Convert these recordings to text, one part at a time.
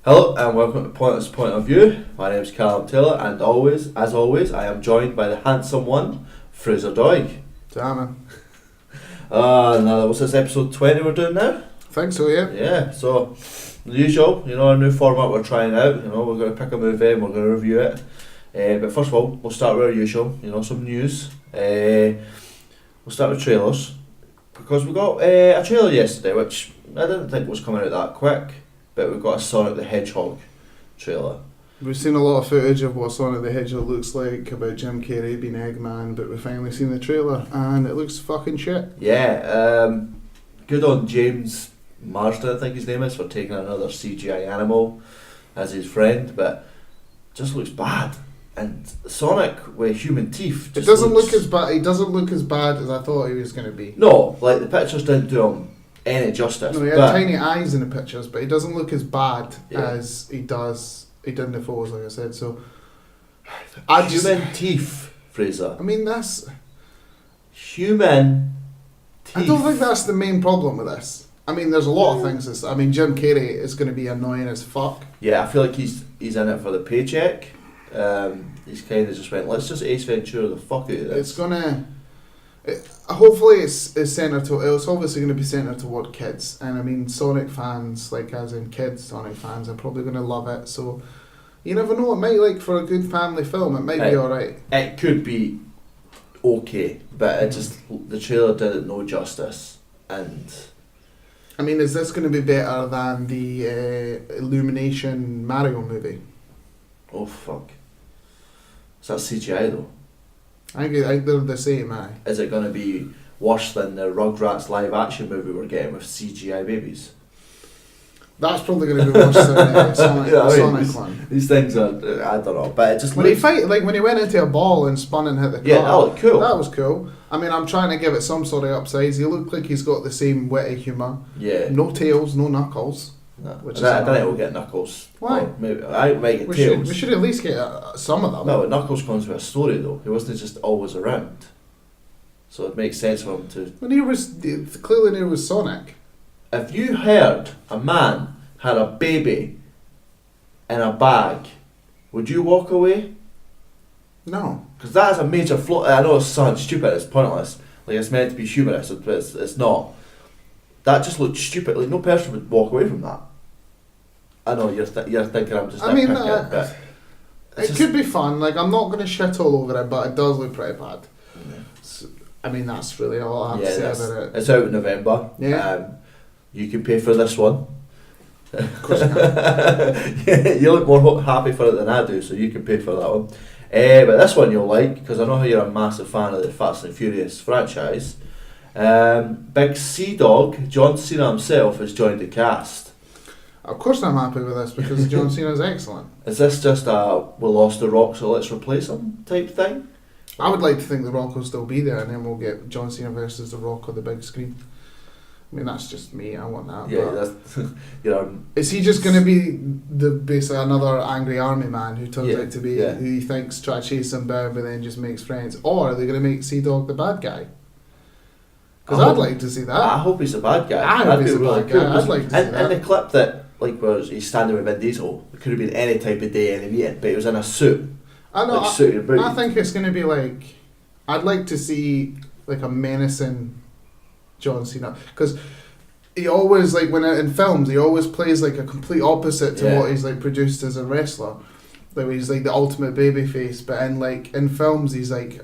Hello and welcome to Pointless Point of View. My name is Callum Taylor and as always, I am joined by the handsome one, Fraser Doig. Damn. Now what's this, episode 20 we're doing now? I think so, yeah. Yeah, so the usual, our new format we're trying out, we're going to pick a movie and we're going to review it. But first of all, we'll start with our usual, some news. We'll start with trailers. Because we got a trailer yesterday, which I didn't think was coming out that quick. But we've got a Sonic the Hedgehog trailer. We've seen a lot of footage of what Sonic the Hedgehog looks like, about Jim Carrey being Eggman, but we've finally seen the trailer, and it looks fucking shit. Yeah, good on James Marsden, I think his name is, for taking another CGI animal as his friend, but just looks bad. And Sonic with human teeth It doesn't look as bad. He doesn't look as bad as I thought he was going to be. No, like the pictures didn't do him any justice. No, he had tiny eyes in the pictures, but he doesn't look as bad as he did in the photos, like I said. So, human teeth, Fraser. I mean, that's human teeth. I don't think that's the main problem with this. I mean, there's a lot of things. Jim Carrey is going to be annoying as fuck. Yeah, I feel like he's in it for the paycheck. He's kind of just went, let's just Ace Ventura the fuck out of this. It's gonna. Hopefully it's obviously going to be centered toward kids, and I mean Sonic fans, like as in kids Sonic fans, are probably going to love it. So you never know, it might, like, for a good family film, it might be alright. It could be okay, but the trailer did it no justice. And I mean, is this going to be better than the Illumination Mario movie? Oh fuck! Is that CGI though? I think they're the same, aye. Is it going to be worse than the Rugrats live action movie we're getting with CGI babies? That's probably going to be worse than the Sonic one. These things are, I don't know, but it just when he went into a ball and spun and hit the car. Yeah, that looked cool. That was cool. I mean, I'm trying to give it some sort of upsides. He looked like he's got the same witty humour. Yeah. No tails, no knuckles. No. Which I don't think we'll get Knuckles. Why? Well, maybe I might get Tails. We should at least get some of them. No, but Knuckles comes with a story though. He wasn't just always around. So it makes sense for him to... When he was... Clearly he was Sonic. If you heard a man had a baby in a bag, would you walk away? No. Because that is a major flaw. I know it sounds stupid, it's pointless. Like, it's meant to be humorous, but it's not. That just looked stupid. Like, no person would walk away from that. I know you're thinking I'm just. But it could be fun. Like, I'm not going to shit all over it, but it does look pretty bad. Yeah. So, I mean, that's really all I have to say about it. It's out in November. Yeah. You can pay for this one. Of course you can. Yeah, you look more happy for it than I do, so you can pay for that one. But this one you'll like, because I know how you're a massive fan of the Fast and Furious franchise. Big Sea Dog, John Cena himself, has joined the cast. Of course I'm happy with this, because John Cena's excellent. Is this just a we lost The Rock so let's replace him type thing? I would like to think The Rock will still be there, and then we'll get John Cena versus The Rock on the big screen. I mean, that's just me, I want that. Yeah, that's... Is he just going to be basically another angry army man who turns out to be, who he thinks try to chase him down but then just makes friends? Or are they going to make Sea Dog the bad guy? Because I'd like to see that. I hope he's a bad guy. I hope he's a bad guy. I'd like to see that. In the clip that, like, where he's standing with Vin Diesel, it could have been any type of day, any meeting, but he was in a suit. I know. Like, I think it's going to be like... I'd like to see, like, a menacing John Cena. Because he always, like, when in films, he always plays, like, a complete opposite to what he's, like, produced as a wrestler. Like, he's, like, the ultimate babyface, but in films, he's, like...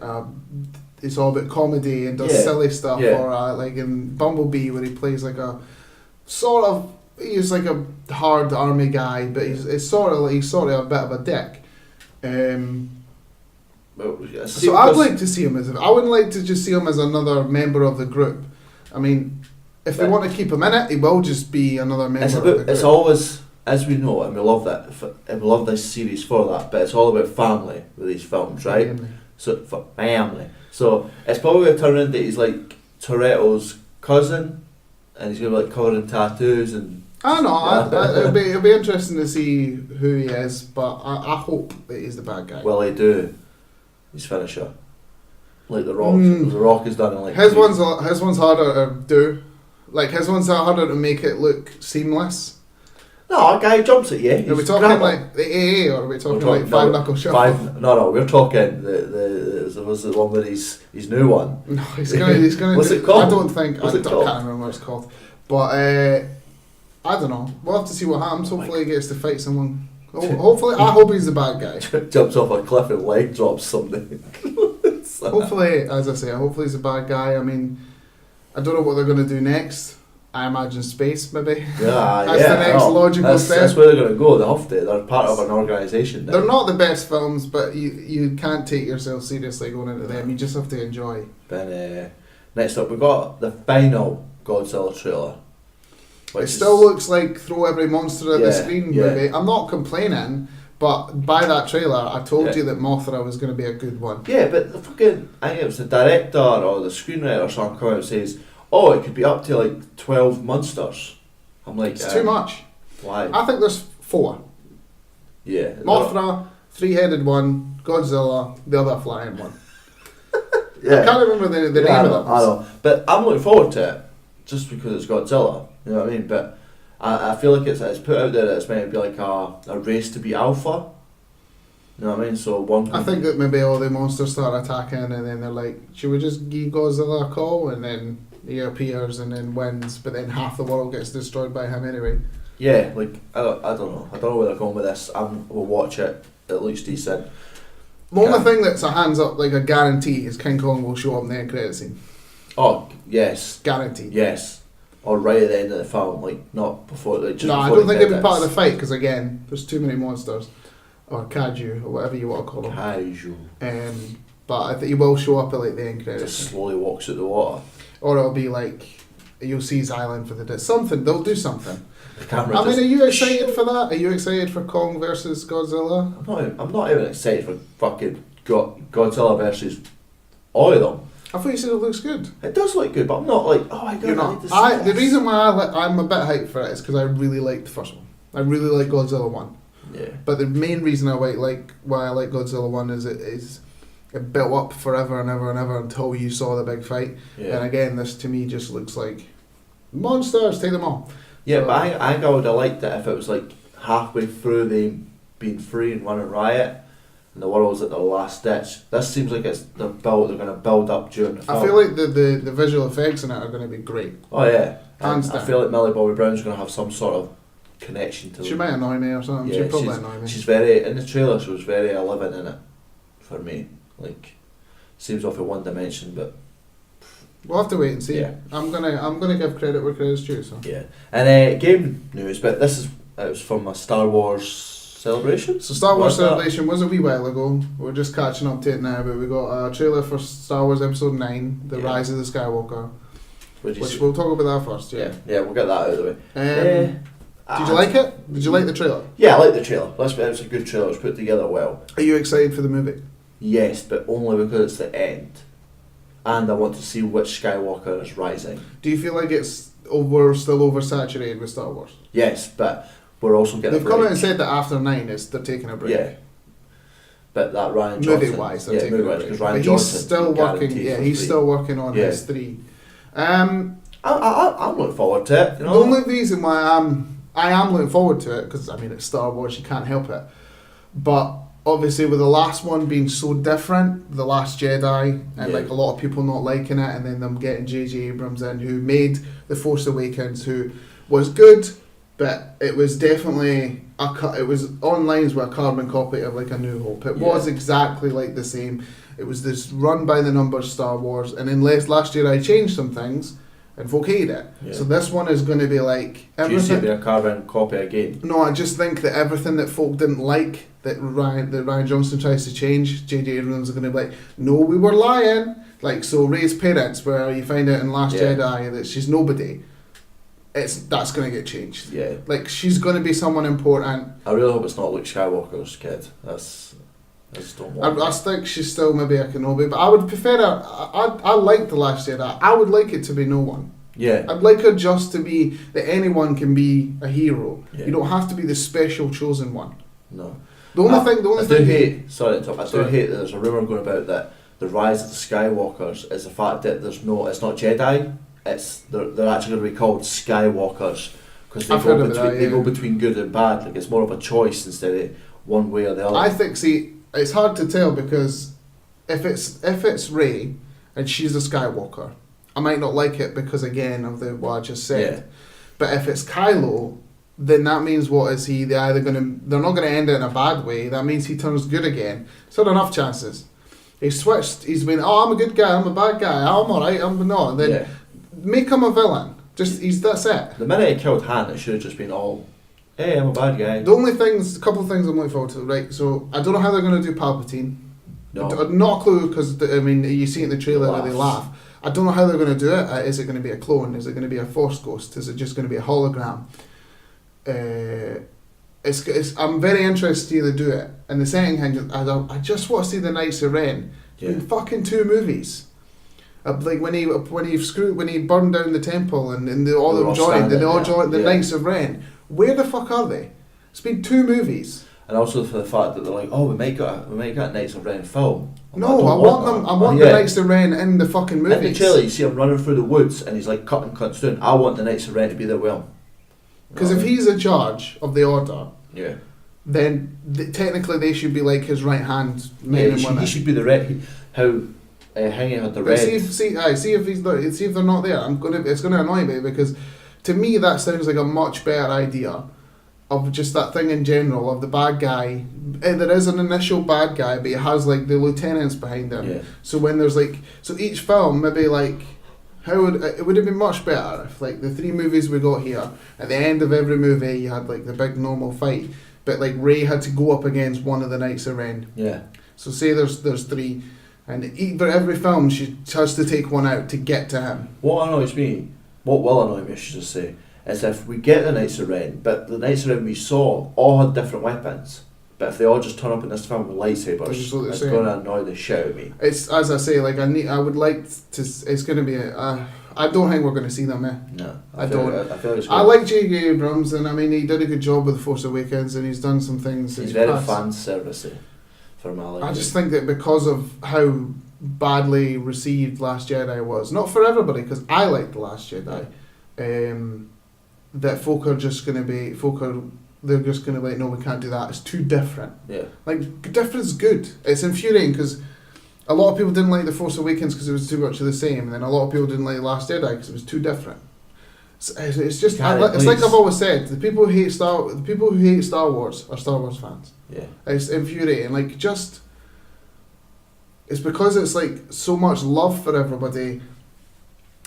it's all about comedy and does silly stuff, or like in Bumblebee where he plays like a sort of, he's like a hard army guy, but he's sort of a bit of a dick. So I'd like to see him I wouldn't like to just see him as another member of the group. I mean, if they want to keep him in it, he will just be another member of the group. It's always, as we know, and we love that, and we love this series for that, but it's all about family with these films, right? Family. So, for family. So it's probably going to turn into he's like Toretto's cousin, and he's going to be like covered in tattoos and. I don't know. It'll be interesting to see who he is, but I hope that he's the bad guy. Well, I do. His finisher, like The Rock. The Rock has done it like. His one's harder to do. Like his one's harder to make it look seamless. No, a guy jumps at you. Are we talking like the AA or are we talking like Five Knuckle Shuffle? No, we're talking the was the one with his new one. No, he's gonna. What's it called? I don't think. What's it called? I can't remember what it's called. But I don't know. We'll have to see what happens. Hopefully, he gets to fight someone. Hopefully, I hope he's the bad guy. Jumps off a cliff and leg drops something. Hopefully, as I say, hopefully he's a bad guy. I mean, I don't know what they're going to do next. I imagine space, maybe. Yeah, that's the next logical step. That's where they're going to go. They have to. They're part of an organisation. They're not the best films, but you can't take yourself seriously going into them. You just have to enjoy. Then next up, we got the final Godzilla trailer. It still looks like throw every monster at the screen movie. I'm not complaining, but by that trailer, I told you that Mothra was going to be a good one. Yeah, but the fucking, I think it was the director or the screenwriter or something come out and says, oh, it could be up to like 12 monsters. I'm like, it's too much. Why? I think there's 4. Yeah. Mothra, 3-headed one, Godzilla, the other flying one. Yeah. I can't remember the name of them. I know. But I'm looking forward to it, just because it's Godzilla. You know what I mean? But I feel like it's put out there that it's meant to be like a race to be alpha. You know what I mean? So I think that maybe all the monsters start attacking and then they're like, should we just give Godzilla a call? And then he appears and then wins, but then half the world gets destroyed by him anyway. Yeah, like, I don't know. I don't know where they're going with this. We'll watch it. It looks decent. The only thing that's a hands up, like a guarantee, is King Kong will show up in the end credit scene. Oh, yes. Guaranteed. Yes. Or right at the end of the film, like, not before, like, just I before don't think the it'll be part of credits. the fight, because again, there's too many monsters. Or kaiju, or whatever you want to call them. Kaiju. But I think he will show up at like the end credits. Just slowly walks out the water. Or it'll be like, you'll see his island for the day. Something, they'll do something. The camera I mean, are you excited for that? Are you excited for Kong versus Godzilla? I'm not even excited for fucking Godzilla versus all of them. I thought you said it looks good. It does look good, but I'm not like, oh my god, You're I not. need to see The this. reason why I'm a bit hyped for it is because I really liked the first one. I really like Godzilla 1. Yeah. But the main reason why I like Godzilla 1 is it built up forever and ever and ever until you saw the big fight. Yeah. And again, this to me just looks like monsters, take them all. Yeah, So- but I think I would have liked it if it was like halfway through them being free and running riot, and the world's at the last ditch. This seems like they're going to build up during the film. I feel like the visual effects in it are going to be great. Oh yeah, Hands I down. feel like Millie Bobby Brown's going to have some sort of connection to She them. might annoy me or something. Yeah, She'll probably annoy me. She's very in the trailer. She was very 11 in it for me. Like, seems off in one dimension, but We'll have to wait and see. Yeah. I'm gonna give credit where credit's due. So. yeah. And game news, but it was from a Star Wars celebration. So Star Wars Was that? Celebration was a wee while ago. We're just catching up to it now, but we got a trailer for Star Wars Episode 9, The Yeah. Rise of the Skywalker, Would you which see- we'll talk about that first. yeah, we'll get that out of the way. Did you like it? Did you like the trailer? Yeah, I like the trailer. It's a good trailer. It's put together well. Are you excited for the movie? Yes, but only because it's the end, and I want to see which Skywalker is rising. Do you feel like it's still oversaturated with Star Wars? Yes, but we're also getting. They've come out and said that after 9 they're taking a break. Yeah. But that Ryan Johnson. Movie-wise, they're taking a break. because But Ryan he's Johnson still working. guaranteed Yeah, for he's 3. still working on Yeah. his 3. I'm looking forward to it. You know? The only reason why I am looking forward to it, because I mean it's Star Wars, you can't help it. But obviously with the last one being so different, The Last Jedi, and Yeah. like a lot of people not liking it, and then them getting J.J. Abrams in, who made The Force Awakens, who was good, but it was definitely it was on lines with a carbon copy of like A New Hope. It was exactly like the same. It was this run by the numbers Star Wars, and then Last Year I changed some things, and folk hated it. Yeah. So this one is going to be like Do you see everything. it be a carbon copy again? No, I just think that everything that folk didn't like that Ryan Johnson tries to change, J.J. Abrams is going to be like, no, we were lying. Like, so Rey's parents, where you find out in Last Yeah. Jedi that she's nobody, that's going to get changed. Yeah. Like, she's going to be someone important. I really hope it's not Luke Skywalker's kid. I just don't want I think she's still maybe a Kenobi, but I would prefer her. I like The Last Jedi. I would like it to be no one. Yeah. I'd like her just to be that anyone can be a hero. Yeah. You don't have to be the special chosen one. No. The only thing. Sorry to interrupt. I do hate that there's a rumour going about that the rise of the Skywalkers is the fact that it's not Jedi. They're actually going to be called Skywalkers because they go between good and bad. Like it's more of a choice instead of one way or the other. I think, see, it's hard to tell because if it's Rey and she's a Skywalker, I might not like it because again of what I just said. Yeah. But if it's Kylo, then that means what is he? They're not gonna end it in a bad way. That means he turns good again. So enough chances. He's switched. He's been, I'm a good guy. I'm a bad guy. I'm alright. I'm not. Then make him a villain. That's it. The minute he killed Han, it should have just been all, hey, I'm a bad guy. The only things, a couple of things I'm looking forward to. Right. So I don't know how they're gonna do Palpatine. No. Not a clue because I mean you see it in the trailer where they laugh. I don't know how they're going to do it. Is it going to be a clone? Is it going to be a Force ghost? Is it just going to be a hologram? I'm very interested to see they do it. And the second thing, I just want to see the Knights of Ren in fucking 2 movies. Like when he burned down the temple and they all joined the Knights of Ren. Where the fuck are they? It's been 2 movies. And also for the fact that they're like, oh, we might get Knights of Ren film. No, I want the Knights of Ren in the fucking movies. In the trailer, you see him running through the woods and he's like cutting cunts down. I want the Knights of Ren to be there with him. Because if he's in charge of the Order, then technically they should be like his right hand men and women. He should be the red. How hanging had the red. See if they're not there. It's gonna annoy me because to me that sounds like a much better idea. Of just that thing in general of the bad guy. There is an initial bad guy, but he has like the lieutenants behind him. Yeah. So when there's each film maybe like it would have been much better if like the 3 movies we got here at the end of every movie you had like the big normal fight, but like Rey had to go up against one of the Knights of Ren. Yeah. So say there's 3, and every film she has to take one out to get to him. What will annoy me, I should just say, is if we get the Knights of Ren, but the Knights of Ren we saw all had different weapons. But if they all just turn up in this film with lightsabers, it's going to annoy the shit out of me. It's, as I say, like I would like to. It's going to be I don't think we're going to see them. No, I don't. I feel it's I like J.J. Abrams, and I mean he did a good job with The Force Awakens, and he's done some things. He's very fan servicey for my liking. I just think that because of how badly received Last Jedi was, not for everybody, because I liked The Last Jedi. That folk are just going to be they're just going to like, no, we can't do that. It's too different. Yeah. Like, different is good. It's infuriating because a lot of people didn't like The Force Awakens because it was too much of the same, and then a lot of people didn't like The Last Jedi because it was too different. It's just, it's like I've always said, the people who hate Star Wars are Star Wars fans. Yeah. It's infuriating. Like, just, it's because it's like so much love for everybody,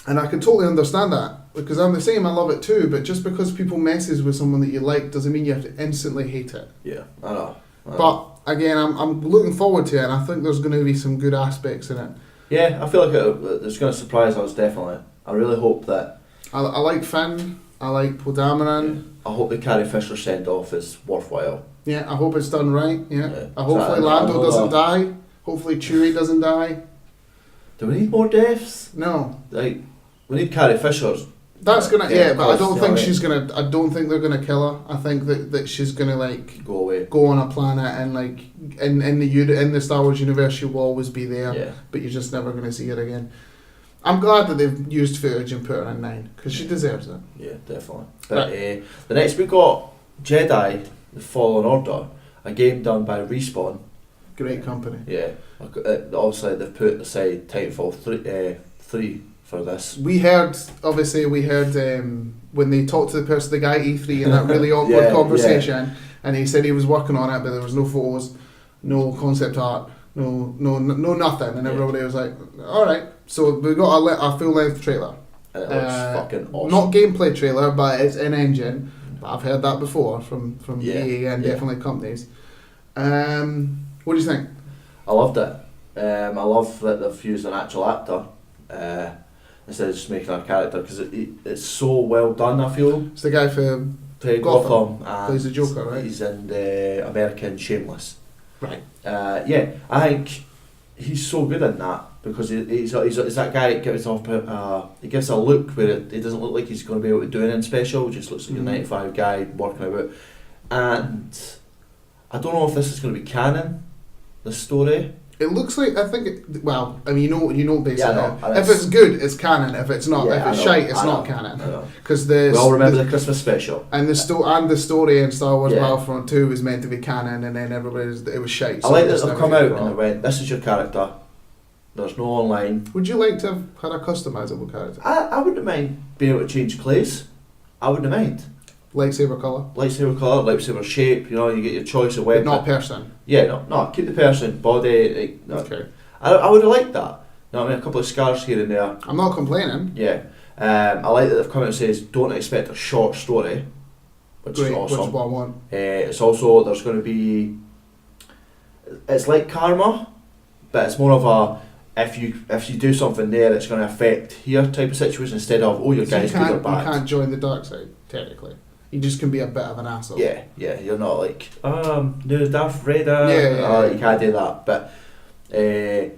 and I can totally understand that. Because I'm the same, I love it too, but just because people messes with someone that you like doesn't mean you have to instantly hate it. Yeah, I know. But again, I'm looking forward to it, and I think there's going to be some good aspects in it. Yeah, I feel like it's going to surprise us, definitely. I really hope that... I like Finn, I like Poe Dameron. Yeah. I hope the Carrie Fisher send-off is worthwhile. Yeah, I hope it's done right, yeah. Hopefully Lando doesn't die. Hopefully Chewie doesn't die. Do we need more deaths? No. Like, we need Carrie Fisher's... That's but I don't think she's gonna. I don't think they're gonna kill her. I think that she's gonna like go away, go on a planet, and like in the Star Wars universe, she will always be there. Yeah. But you're just never gonna see her again. I'm glad that they've used footage and put her in 9 because she deserves it. Yeah, definitely. But the next we got Jedi: The Fallen Order, a game done by Respawn. Great company. Yeah. Obviously they've put aside Titanfall 3 for this. We heard when they talked to the guy E3 in that really awkward conversation, and he said he was working on it, but there was no photos, no concept art, no nothing, and everybody was like, all right. So we got a full length trailer. And it looks fucking awesome. Not gameplay trailer, but it's in engine. But I've heard that before from EA and definitely companies. What do you think? I loved it. I love that they've used an actual actor. Instead of just making a character, because it's so well done, I feel. It's the guy for Gotham. Plays the Joker, right? He's in the American Shameless. Right. I think he's so good in that, because he's that guy that gives off he gives a look where it doesn't look like he's going to be able to do anything special, just looks like a 95 guy working about. And I don't know if this is going to be canon, this story. It looks like, I think, well, I mean, you know basically. Yeah, I know, if it's good, it's canon. If it's not, Yeah, if it's shite, it's not canon. Because we all remember the Christmas special. And the story in Star Wars Yeah. Battlefront 2 was meant to be canon, and then it was shite. I like that they've come out and they went, this is your character. There's no online. Would you like to have had a customisable character? I wouldn't mind being able to change clays. I wouldn't mind. Lightsaber colour? Lightsaber colour, lightsaber shape, you know, you get your choice of weapon. But not person? Yeah, no, keep the person, body, like, no. Okay. I would have liked that. You know what I mean? A couple of scars here and there. I'm not complaining. Yeah. I like that they've come out and says, don't expect a short story, which Great, is awesome. which is what I want. It's also, there's going to be, it's like karma, but it's more of a, if you do something there, it's going to affect here type of situation instead of, oh, your guy's good or bad. You can't join the dark side, technically. You just can be a bit of an asshole. Yeah, you're not like, no, Darth Vader. Yeah. You can't do that. But I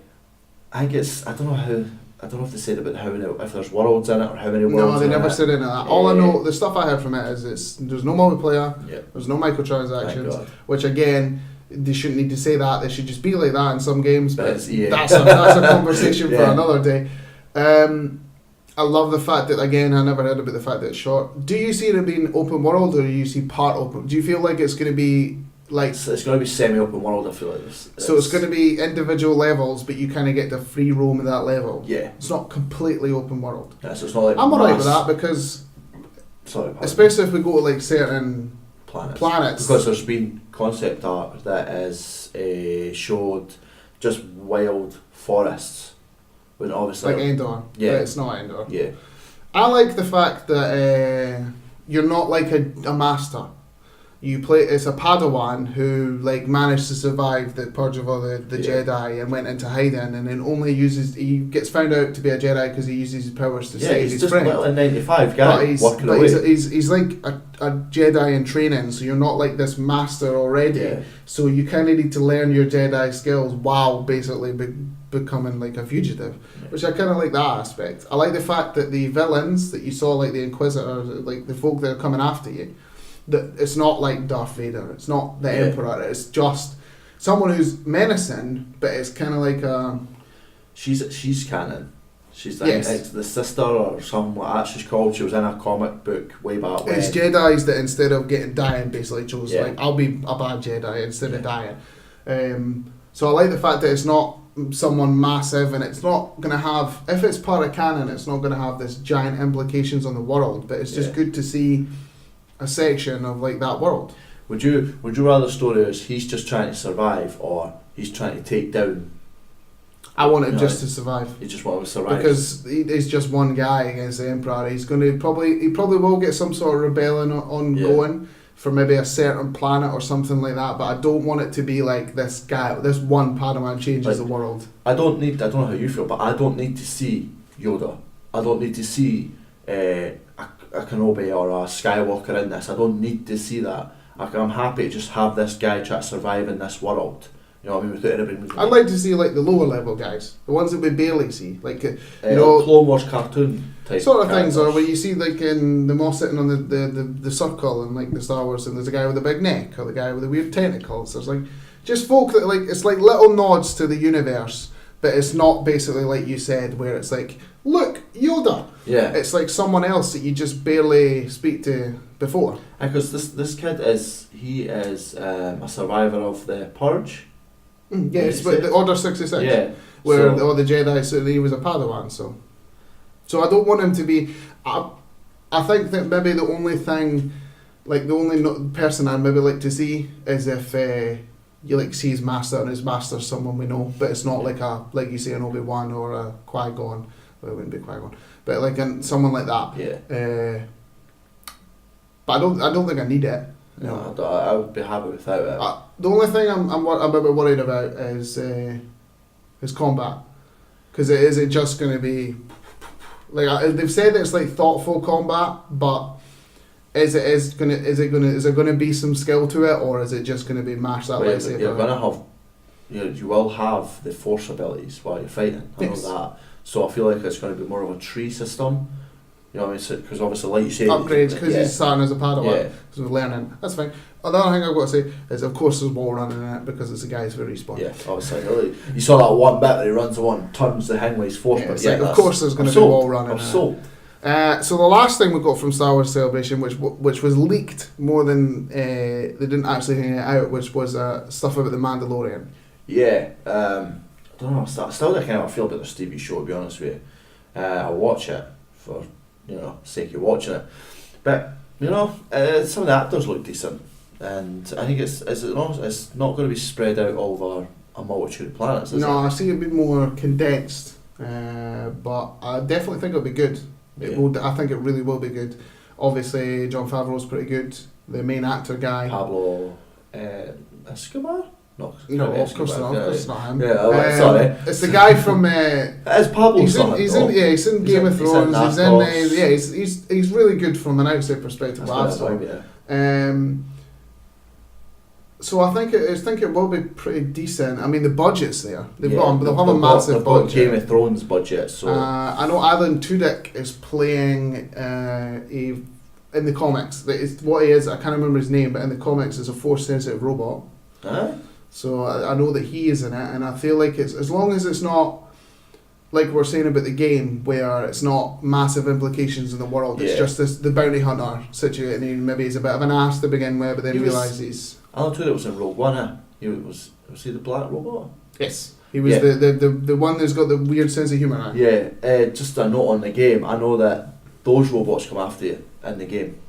think it's, I don't know if they said about if there's worlds in it or how many worlds. No, they in never it. said any of that. All I know, the stuff I heard from it is there's no multiplayer, Yeah. there's no Thank microtransactions, God. which again, they shouldn't need to say that. They should just be like that in some games. But It's EA. that's a conversation for Yeah. another day. I love the fact that, again, I never heard about the fact that it's short. Do you see it being open world, or do you see part open? Do you feel like it's going to be like... It's going to be semi-open world, I feel like. So it's going to be individual levels, but you kind of get the free roam of that level. Yeah. It's not completely open world. Yeah, so it's not like I'm alright with that, because Sorry, pardon. especially if we go to like certain planets. Because there's been concept art that is showed just wild forests. When obviously like Endor. Yeah. But it's not Endor. Yeah. I like the fact that you're not like a master. You play, it's a Padawan who like managed to survive the purge of all the Jedi and went into hiding, and then he gets found out to be a Jedi because he uses his powers to save he's his just friend. little 95 guy working away. He's like a Jedi in training, so you're not like this master already. Yeah. So you kind of need to learn your Jedi skills while basically becoming like a fugitive, which I kind of like that aspect. I like the fact that the villains that you saw, like the Inquisitor, like the folk that are coming after you, that it's not like Darth Vader, it's not the Emperor, it's just someone who's menacing, but it's kind of like a... She's canon. She's like the sister or something like that. She's called. She was in a comic book way back when. It's Jedi's that instead of dying basically chose like, I'll be a bad Jedi instead of dying. So I like the fact that it's not someone massive, and it's not going to have, if it's part of canon, it's not going to have this giant implications on the world, but it's just good to see a section of like that world. Would you rather story is he's just trying to survive, or he's trying to take down? I want him just to survive. You just want him to survive because he's just one guy against the Emperor. He's going to probably will get some sort of rebellion ongoing for maybe a certain planet or something like that. But I don't want it to be like this one Padawan changes the world. I don't know how you feel, but I don't need to see Yoda. I don't need to see a Kenobi or a Skywalker in this. I don't need to see that. I'm happy to just have this guy try to survive in this world. You know what I mean? Without anybody. I'd like to see like the lower level guys, the ones that we barely see, like Clone Wars cartoon type sort of things, or where you see like in the Moss sitting on the circle and like the Star Wars, and there's a guy with a big neck or the guy with the weird tentacles. There's like just folk that like it's like little nods to the universe, but it's not basically like you said where it's like, look, Yoda. Yeah. It's like someone else that you just barely speak to before. Because this kid is a survivor of the Purge. Yes, but the Order 66. Yeah. Where all the Jedi said he was a Padawan, so I don't want him to be. I think that maybe the only thing, like the only person I'd maybe like to see is if you like see his master, and his master's someone we know, but it's not like you say an Obi-Wan or a Qui-Gon. Well, it wouldn't be Qui-Gon, but like someone like that. Yeah. But I don't think I need it. No, I would be happy without it. The only thing I'm a bit worried about is combat, because is it just going to be like they've said that it's like thoughtful combat, but is it going to be some skill to it, or is it just going to be mash that lightsaber? You're going to have you will have the force abilities while you're fighting. I know that. So I feel like it's going to be more of a tree system. You know what I mean? Because obviously, like you say, upgrades because he's starting as a Padawan. Yeah. So we're learning. That's fine. Another thing I've got to say is, of course, there's wall running in it because it's the guys who respawn. Yeah, obviously. You saw that one bit that he runs the one, turns the Hangway's force. Yeah, like, of course, there's going to be wall running. I'm sold. So the last thing we got from Star Wars Celebration, which was leaked more than they didn't actually hang it out, which was stuff about the Mandalorian. Yeah, I don't know. I still don't kind of feel about the TV show, to be honest with you. I watch it for sake of watching it, but some of the actors look decent, and I think it's not going to be spread out over a multitude of planets. Is No, it? I see it being more condensed, but I definitely think it'll be good. I think it really will be good. Obviously, Jon Favreau's pretty good. The main actor guy, Pablo Escobar. No, of course not. Of course it's not him. Yeah, sorry. It's the guy from. It's Pablo. He's in Game of Thrones. He's really good from an outside perspective. So I think it will be pretty decent. I mean, the budget's there. They'll have a massive budget. Game of Thrones budget. So I know Alan Tudyk is playing in the comics. What he is, I can't remember his name, but in the comics, is a force-sensitive robot. So I know that he is in it, and I feel like it's as long as it's not like we're saying about the game, where it's not massive implications in the world. It's just the bounty hunter situation. Maybe he's a bit of an ass to begin with, but then realises. Alan Tudyk was in Rogue One. Was he the black robot? Yes, he was the one that's got the weird sense of humour. Yeah, just a note on the game. I know that those robots come after you in the game.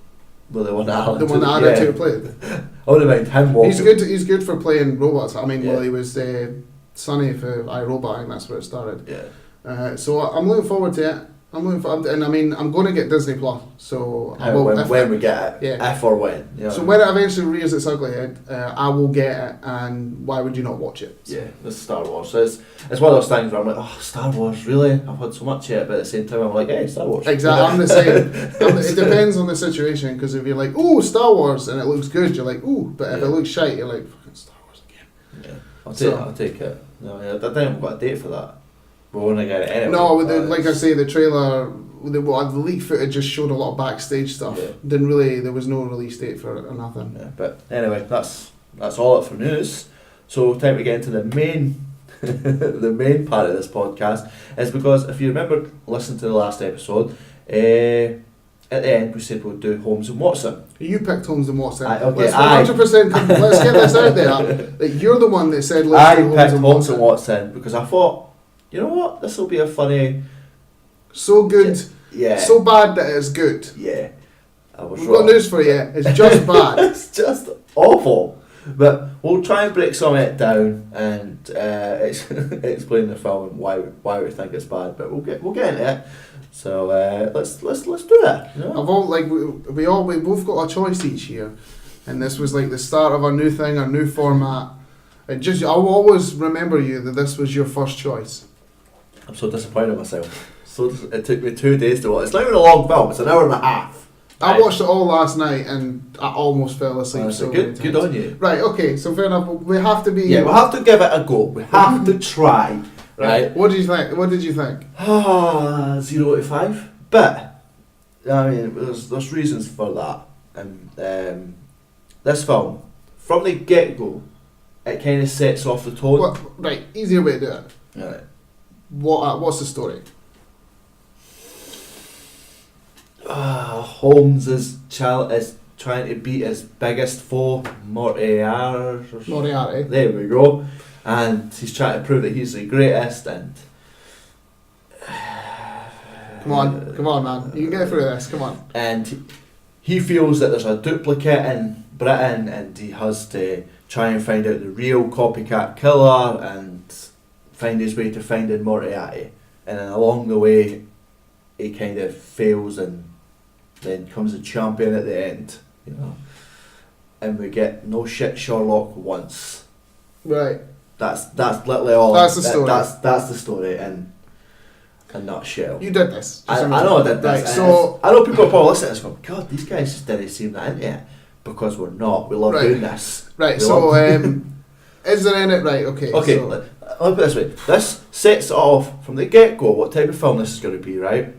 Well, the one that Alan Tudyk played. I wouldn't mind him walking. He's good for playing robots. I mean, he was Sonny for iRobot, I think that's where it started. Yeah. So I'm looking forward to it. And I mean, I'm going to get Disney Plus. So when we get it, if or when. So when it eventually rears its ugly head, I will get it. And why would you not watch it? Yeah, this is Star Wars. So it's one of those things where I'm like, oh, Star Wars, really? I've had so much yet, but at the same time I'm like, hey, Star Wars. Exactly, I'm the same. It depends on the situation, because if you're like, ooh, Star Wars, and it looks good, you're like, ooh, but if it looks shite, you're like, fucking Star Wars again. Yeah, I'll take it. No, I don't think we've got a date for that. We're going to get it anyway. No, like I say, the trailer, the leak footage just showed a lot of backstage stuff. Yeah. There was no release date for it or nothing. Yeah, but anyway, that's all it for news. So time to get into the main the main part of this podcast is because if you remember listening to the last episode, at the end we said we'll do Holmes and Watson. You picked Holmes and Watson. Let's 100%. Let's get this out there. That you're the one that said let's do Holmes and Watson because I thought, you know what, this will be a funny. So good. Yeah. So bad that it's good. Yeah. I was We've wrong. got news for you. It's just bad. It's just awful. But we'll try and break some of it down and explain the film and why we think it's bad. But we'll get into it. So let's do it. You know? We both got a choice each year, and this was like the start of a new thing, a new format. I'll always remember you that this was your first choice. I'm so disappointed in myself. It took me 2 days to watch. It's not even a long film. It's an hour and a half. I watched it all last night and I almost fell asleep. So good on you. Right, okay, so fair enough. We have to be. Yeah, we'll have to give it a go. We have to try. Right. What did you think? 0 to 5. But I mean, there's reasons for that. And this film, from the get go, it kind of sets off the tone. Right, easier way to do it. Right. What's the story? Holmes is trying to beat his biggest foe, Moriarty. There we go. And he's trying to prove that he's the greatest. And come on, man! You can get through this. Come on. And he feels that there's a duplicate in Britain, and he has to try and find out the real copycat killer and find his way to finding Moriarty. And then along the way, he kind of fails and then comes a champion at the end, you know. And we get no shit Sherlock once. Right. That's literally all. That's the story. That's the story in a nutshell. You did this. I know I did this. Right, so I know people are probably listening to this going, God, these guys just didn't seem that into it. Because we're not. We love doing this. Right, is there any... Right, okay. Okay, so. Let me put it this way. This sets it off from the get-go what type of film this is going to be, right?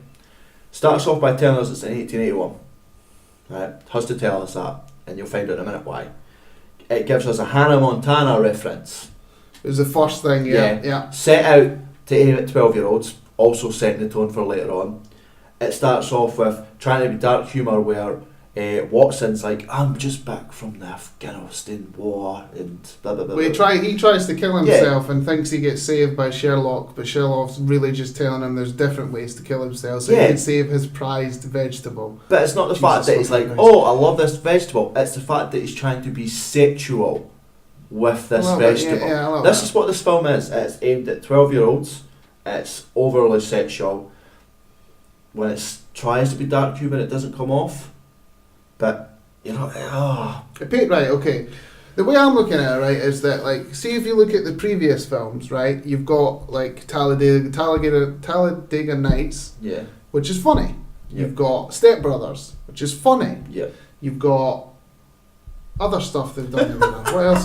Starts off by telling us it's in 1881. Right? Has to tell us that, and you'll find out in a minute why. It gives us a Hannah Montana reference. It was the first thing, yeah. Set out to aim at 12-year-olds, also setting the tone for later on. It starts off with trying to be dark humour where Watson's like, I'm just back from the Afghanistan war and blah blah blah. Well, he tries to kill himself and thinks he gets saved by Sherlock, but Sherlock's really just telling him there's different ways to kill himself so he can save his prized vegetable. But it's not the fact that he's like, oh, I love this vegetable. It's the fact that he's trying to be sexual with this vegetable. This is what this film is. It's aimed at 12-year-olds. It's overly sexual. When it tries to be dark humour, it doesn't come off. But, you know, right, okay. The way I'm looking at it, right, is that, like, see if you look at the previous films, right, you've got, like, Talladega Nights, which is funny. You've got Step Brothers, which is funny. You've got other stuff they've done together. What else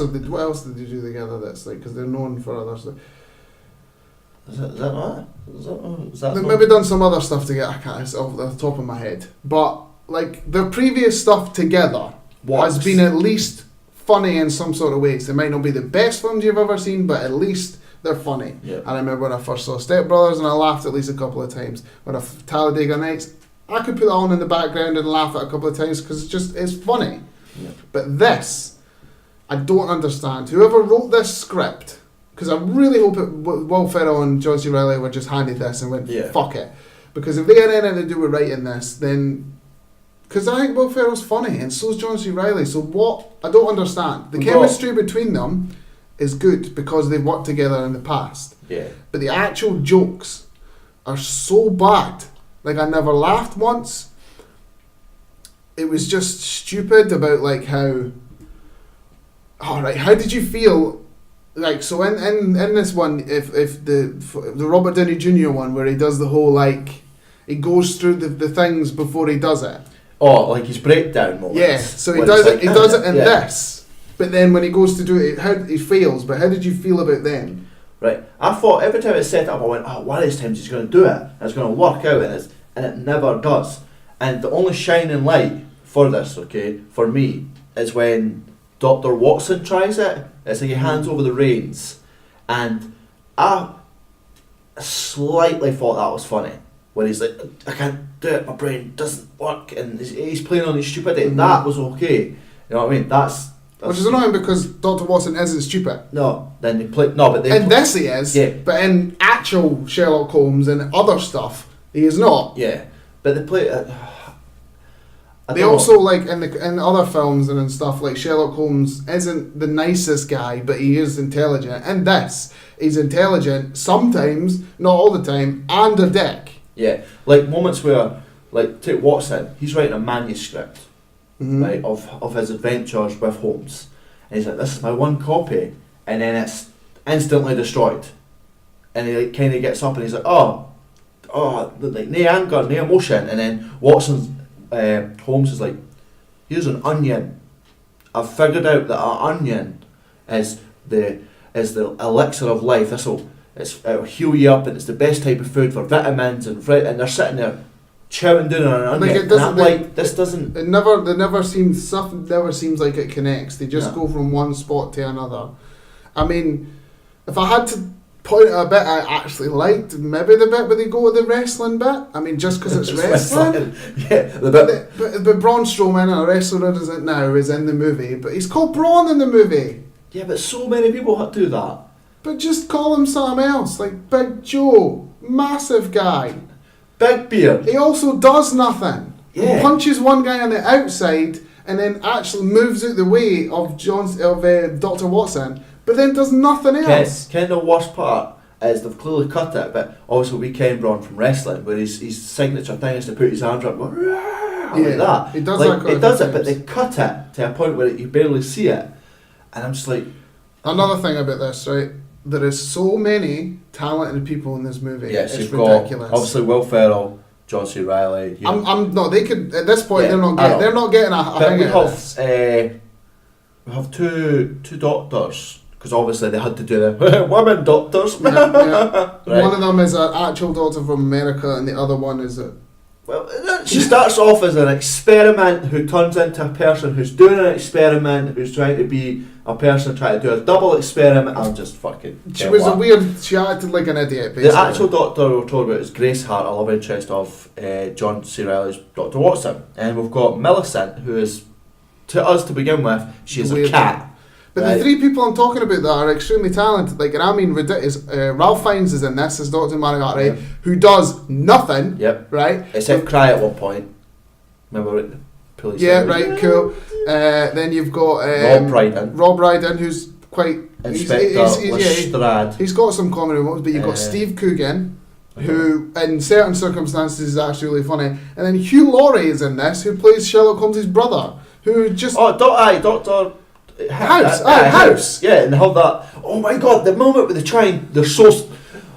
did they do together that's, like, because they're known for other stuff. Is that not it? They've maybe done some other stuff together, I can't, it's off the top of my head. But, like, their previous stuff together has been at least funny in some sort of ways. They might not be the best films you've ever seen, but at least they're funny. And I remember when I first saw Step Brothers and I laughed at least a couple of times. When Talladega Nights, I could put that on in the background and laugh at it a couple of times because it's funny. But this, I don't understand. Whoever wrote this script, because I really hope Will Ferrell and John C. Reilly were just handed this and went, fuck it. Because if they had anything to do with writing this, then... Because I think Will Ferrell's funny, and so's John C. Reilly. So what? I don't understand. The chemistry between them is good because they've worked together in the past. But the actual jokes are so bad. Like, I never laughed once. It was just stupid about, like, how... Alright, how did you feel... Like, so in this one, if the Robert Downey Jr. one, where he does the whole, like... He goes through the things before he does it. Oh, like his breakdown moments. Yeah, so he does it. He does it in this, but then when he goes to do it, he fails. But how did you feel about them? Right, I thought every time it's set up, I went, "Oh, one of these times he's going to do it. And it's going to work out," and it never does. And the only shining light for this, okay, for me, is when Dr. Watson tries it. It's like he hands over the reins, and I slightly thought that was funny. When he's like, I can't do it, my brain doesn't work, and he's playing on his stupidity. That was okay. You know what I mean? That's which is annoying because Dr. Watson isn't stupid. No, then they play. No, but they. In this he is. Yeah. But in actual Sherlock Holmes and other stuff, he is not. Yeah, but they play. They also like in other films and stuff like Sherlock Holmes isn't the nicest guy, but he is intelligent. In this, he's intelligent sometimes, not all the time, and a dick. Yeah, like moments where, like, take Watson, he's writing a manuscript, right, of his adventures with Holmes, and he's like, this is my one copy, and then it's instantly destroyed, and he like kind of gets up and he's like, oh, like no anger, no emotion, and then Holmes is like, here's an onion. I've figured out that an onion is the elixir of life. It'll heal you up, and it's the best type of food for vitamins and they're sitting there chowing down on an onion. It never seems like it connects. They just go from one spot to another. I mean, if I had to point at a bit I actually liked, maybe the bit where they go to the wrestling bit. I mean, just because it's wrestling. The bit. But Braun Strowman, a wrestler as it now, is in the movie, but he's called Braun in the movie. Yeah, but so many people do that. But just call him something else, like Big Joe, massive guy. Big beard. He also does nothing. Yeah. He punches one guy on the outside and then actually moves out the way of Dr. Watson, but then does nothing else. Kind of the worst part is they've clearly cut it, but also we came Braun from wrestling, where his signature thing is to put his arms up and go, like that. He does like, that. He does it, but they cut it to a point where you barely see it, and I'm just like. Another thing about this, right? There is so many talented people in this movie. Yes, it's you've ridiculous. got obviously Will Ferrell, John C. Reilly. No, they could at this point. They're not getting a hang of this. We have two doctors because obviously they had to do the women doctors. Yeah. Right. One of them is an actual doctor from America, and the other one is Well, she starts off as an experiment who turns into a person who's doing an experiment, who's trying to be a person trying to do a double experiment. I'm just fucking... She was a weird... She acted like an idiot, basically. The actual doctor we're told about is Grace Hart, a love interest of John C. Reilly's Dr. Watson. And we've got Millicent, who is, to us to begin with, she's a cat. But the three people I'm talking about that are extremely talented, like, and I mean ridiculous. Ralph Fiennes is in this as Dr. Moriarty, who does nothing, right? Except cry at one point. Remember it? Police. Yeah, right, cool. Then you've got Rob Brydon, who's quite... Inspector Lestrade. He's got some comedy moments, but you've got Steve Coogan, who in certain circumstances is actually really funny. And then Hugh Laurie is in this, who plays Sherlock Holmes' brother, who just... Dr. House. Yeah, and how that... Oh my god, the moment where they try and... They're so...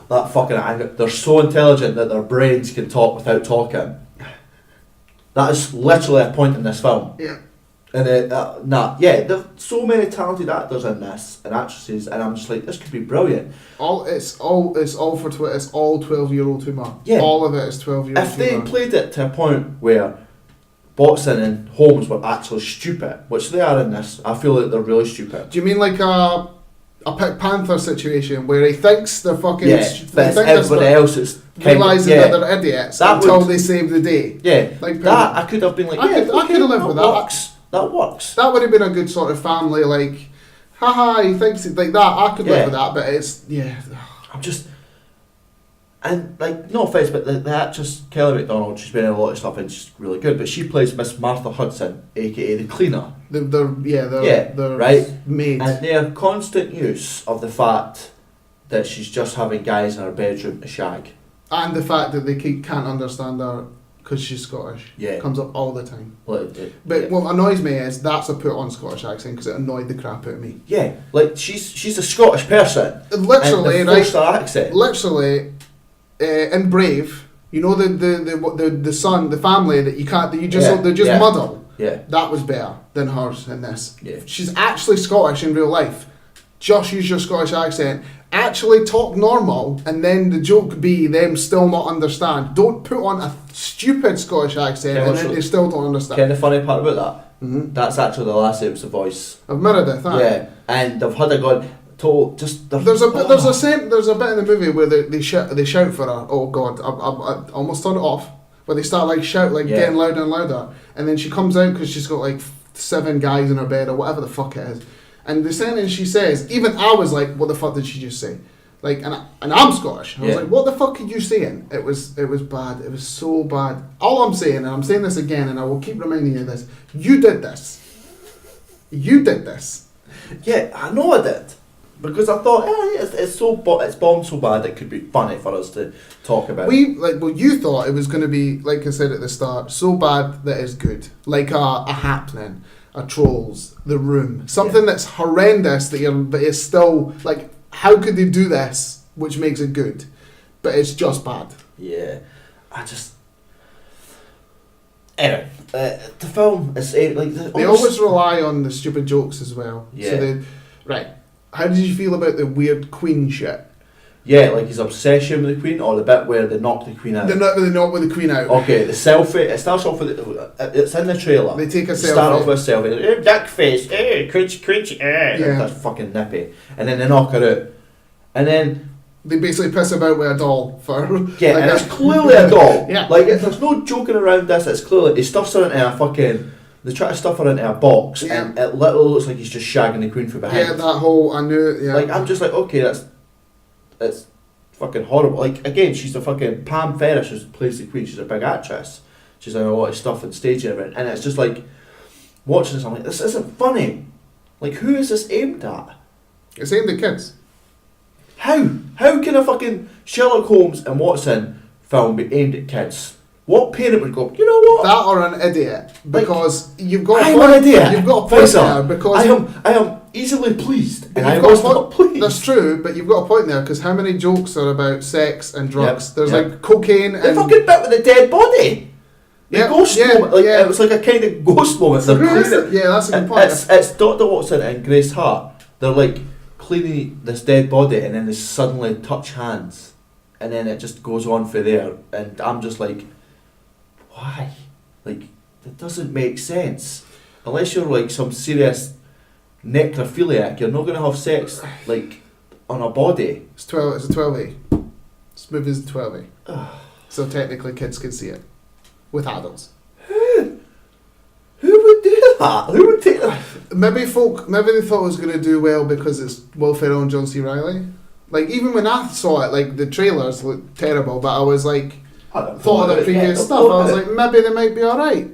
That fucking anger. They're so intelligent that their brains can talk without talking. That is literally a point in this film. Yeah. And there's so many talented actors in this and actresses, and I'm just like, this could be brilliant. It's all for Twitter. It's all 12-year-old humour. Yeah. All of it is 12-year-old If they played it to a point where Watson and Holmes were actually stupid, which they are in this, I feel like they're really stupid. Do you mean like a Pink Panther situation where he thinks they're fucking... but everybody else is... realising that they're idiots until they save the day. Yeah, like that I could have been like, I could have lived with that. That works. That would have been a good sort of family, like, haha, he thinks it like that. I could live with that, but it's, I'm just... And, like, no offence, but the actress Kelly MacDonald, she's been in a lot of stuff and she's really good, but she plays Miss Martha Hudson, aka the cleaner. They're right? Maids. And their constant use of the fact that she's just having guys in her bedroom to shag. And the fact that they can't understand her because she's Scottish. Yeah. Comes up all the time. But what annoys me is that's a put on Scottish accent because it annoyed the crap out of me. Yeah, like she's a Scottish person. Literally, and right? Accent. Literally, in Brave, you know the son, the family that you just muddle. Yeah. That was better than hers in this. Yeah. She's actually Scottish in real life. Just use your Scottish accent. Actually talk normal, and then the joke be them still not understand. Don't put on a stupid Scottish accent and then they still don't understand. Kind of funny part about that? Mm-hmm. That's actually the last episode voice of Meredith. Yeah, and they've had a god told just. There's a bit in the movie where they shout for her. Oh god, I almost turned it off. Where they start getting louder and louder, and then she comes out because she's got like 7 guys in her bed or whatever the fuck it is. And the sentence she says, even I was like, what the fuck did she just say? Like, and I'm Scottish. I was like, what the fuck are you saying? It was bad. It was so bad. All I'm saying, and I'm saying this again, and I will keep reminding you of this, you did this. You did this. Yeah, I know I did. Because I thought, it's bombed so bad it could be funny for us to talk about. You thought it was going to be, like I said at the start, so bad that it's good. Like a Happening. A Trolls, The Room, something that's horrendous but it's still like, how could they do this, which makes it good, but it's just bad. Yeah, anyway, the film is like they always rely on the stupid jokes as well. Yeah. So how did you feel about the weird Queen shit? Yeah, like his obsession with the Queen, or the bit where they knock the Queen out. They're not with the Queen out. Okay, the selfie. It starts off with it's in the trailer. They take a selfie. Start off with a selfie. Duck face. Cringe. That's fucking nippy. And then they knock her out. And then they basically piss about with a doll for. Yeah, and it's clearly a doll. Yeah. Like there's no joking around this. It's clearly he stuffs her into a fucking. They try to stuff her into a box, and it literally looks like he's just shagging the Queen from behind. Yeah, that whole I knew it. Yeah. Like I'm just like, okay, it's fucking horrible. Like again, she's the fucking Pam Ferris who plays the Queen. She's a big actress. She's done a lot of stuff on stage and everything. And it's just like watching this. I'm like, this isn't funny. Like, who is this aimed at? It's aimed at kids. How can a fucking Sherlock Holmes and Watson film be aimed at kids? What parent would go, you know what? That or an idiot. Because you've got I'm an idiot. You've got a point there because I am easily pleased. And I was not pleased. That's true, but you've got a point there because how many jokes are about sex and drugs? There's like cocaine and... The fucking bit with the dead body. Ghost moment. It was like a kind of ghost moment. That's a good point. It's Dr. Watson and Grace Hart. They're like cleaning this dead body and then they suddenly touch hands. And then it just goes on for there. And I'm just like... why? Like, it doesn't make sense. Unless you're like some serious necrophiliac, you're not going to have sex like on a body. It's 12. It's a 12A. This movie's a 12A. So technically, kids can see it with adults. Who would do that? Who would take that? Maybe they thought it was going to do well because it's Will Ferrell and John C. Reilly. Like, even when I saw it, like, the trailers looked terrible, but I was like, thought of the previous stuff, I was like, maybe they might be alright.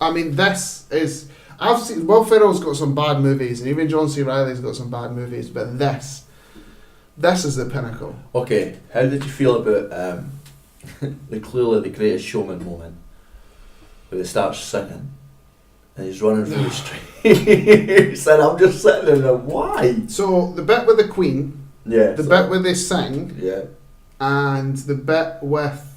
I mean, I've seen, Will Ferrell's got some bad movies, and even John C. Reilly's got some bad movies, but this is the pinnacle. Okay, how did you feel about clearly the Greatest Showman moment, where they start singing, and he's running through the streets, and I'm just sitting there going, why? So, the bit with the Queen, bit where they sing, yeah, and the bit with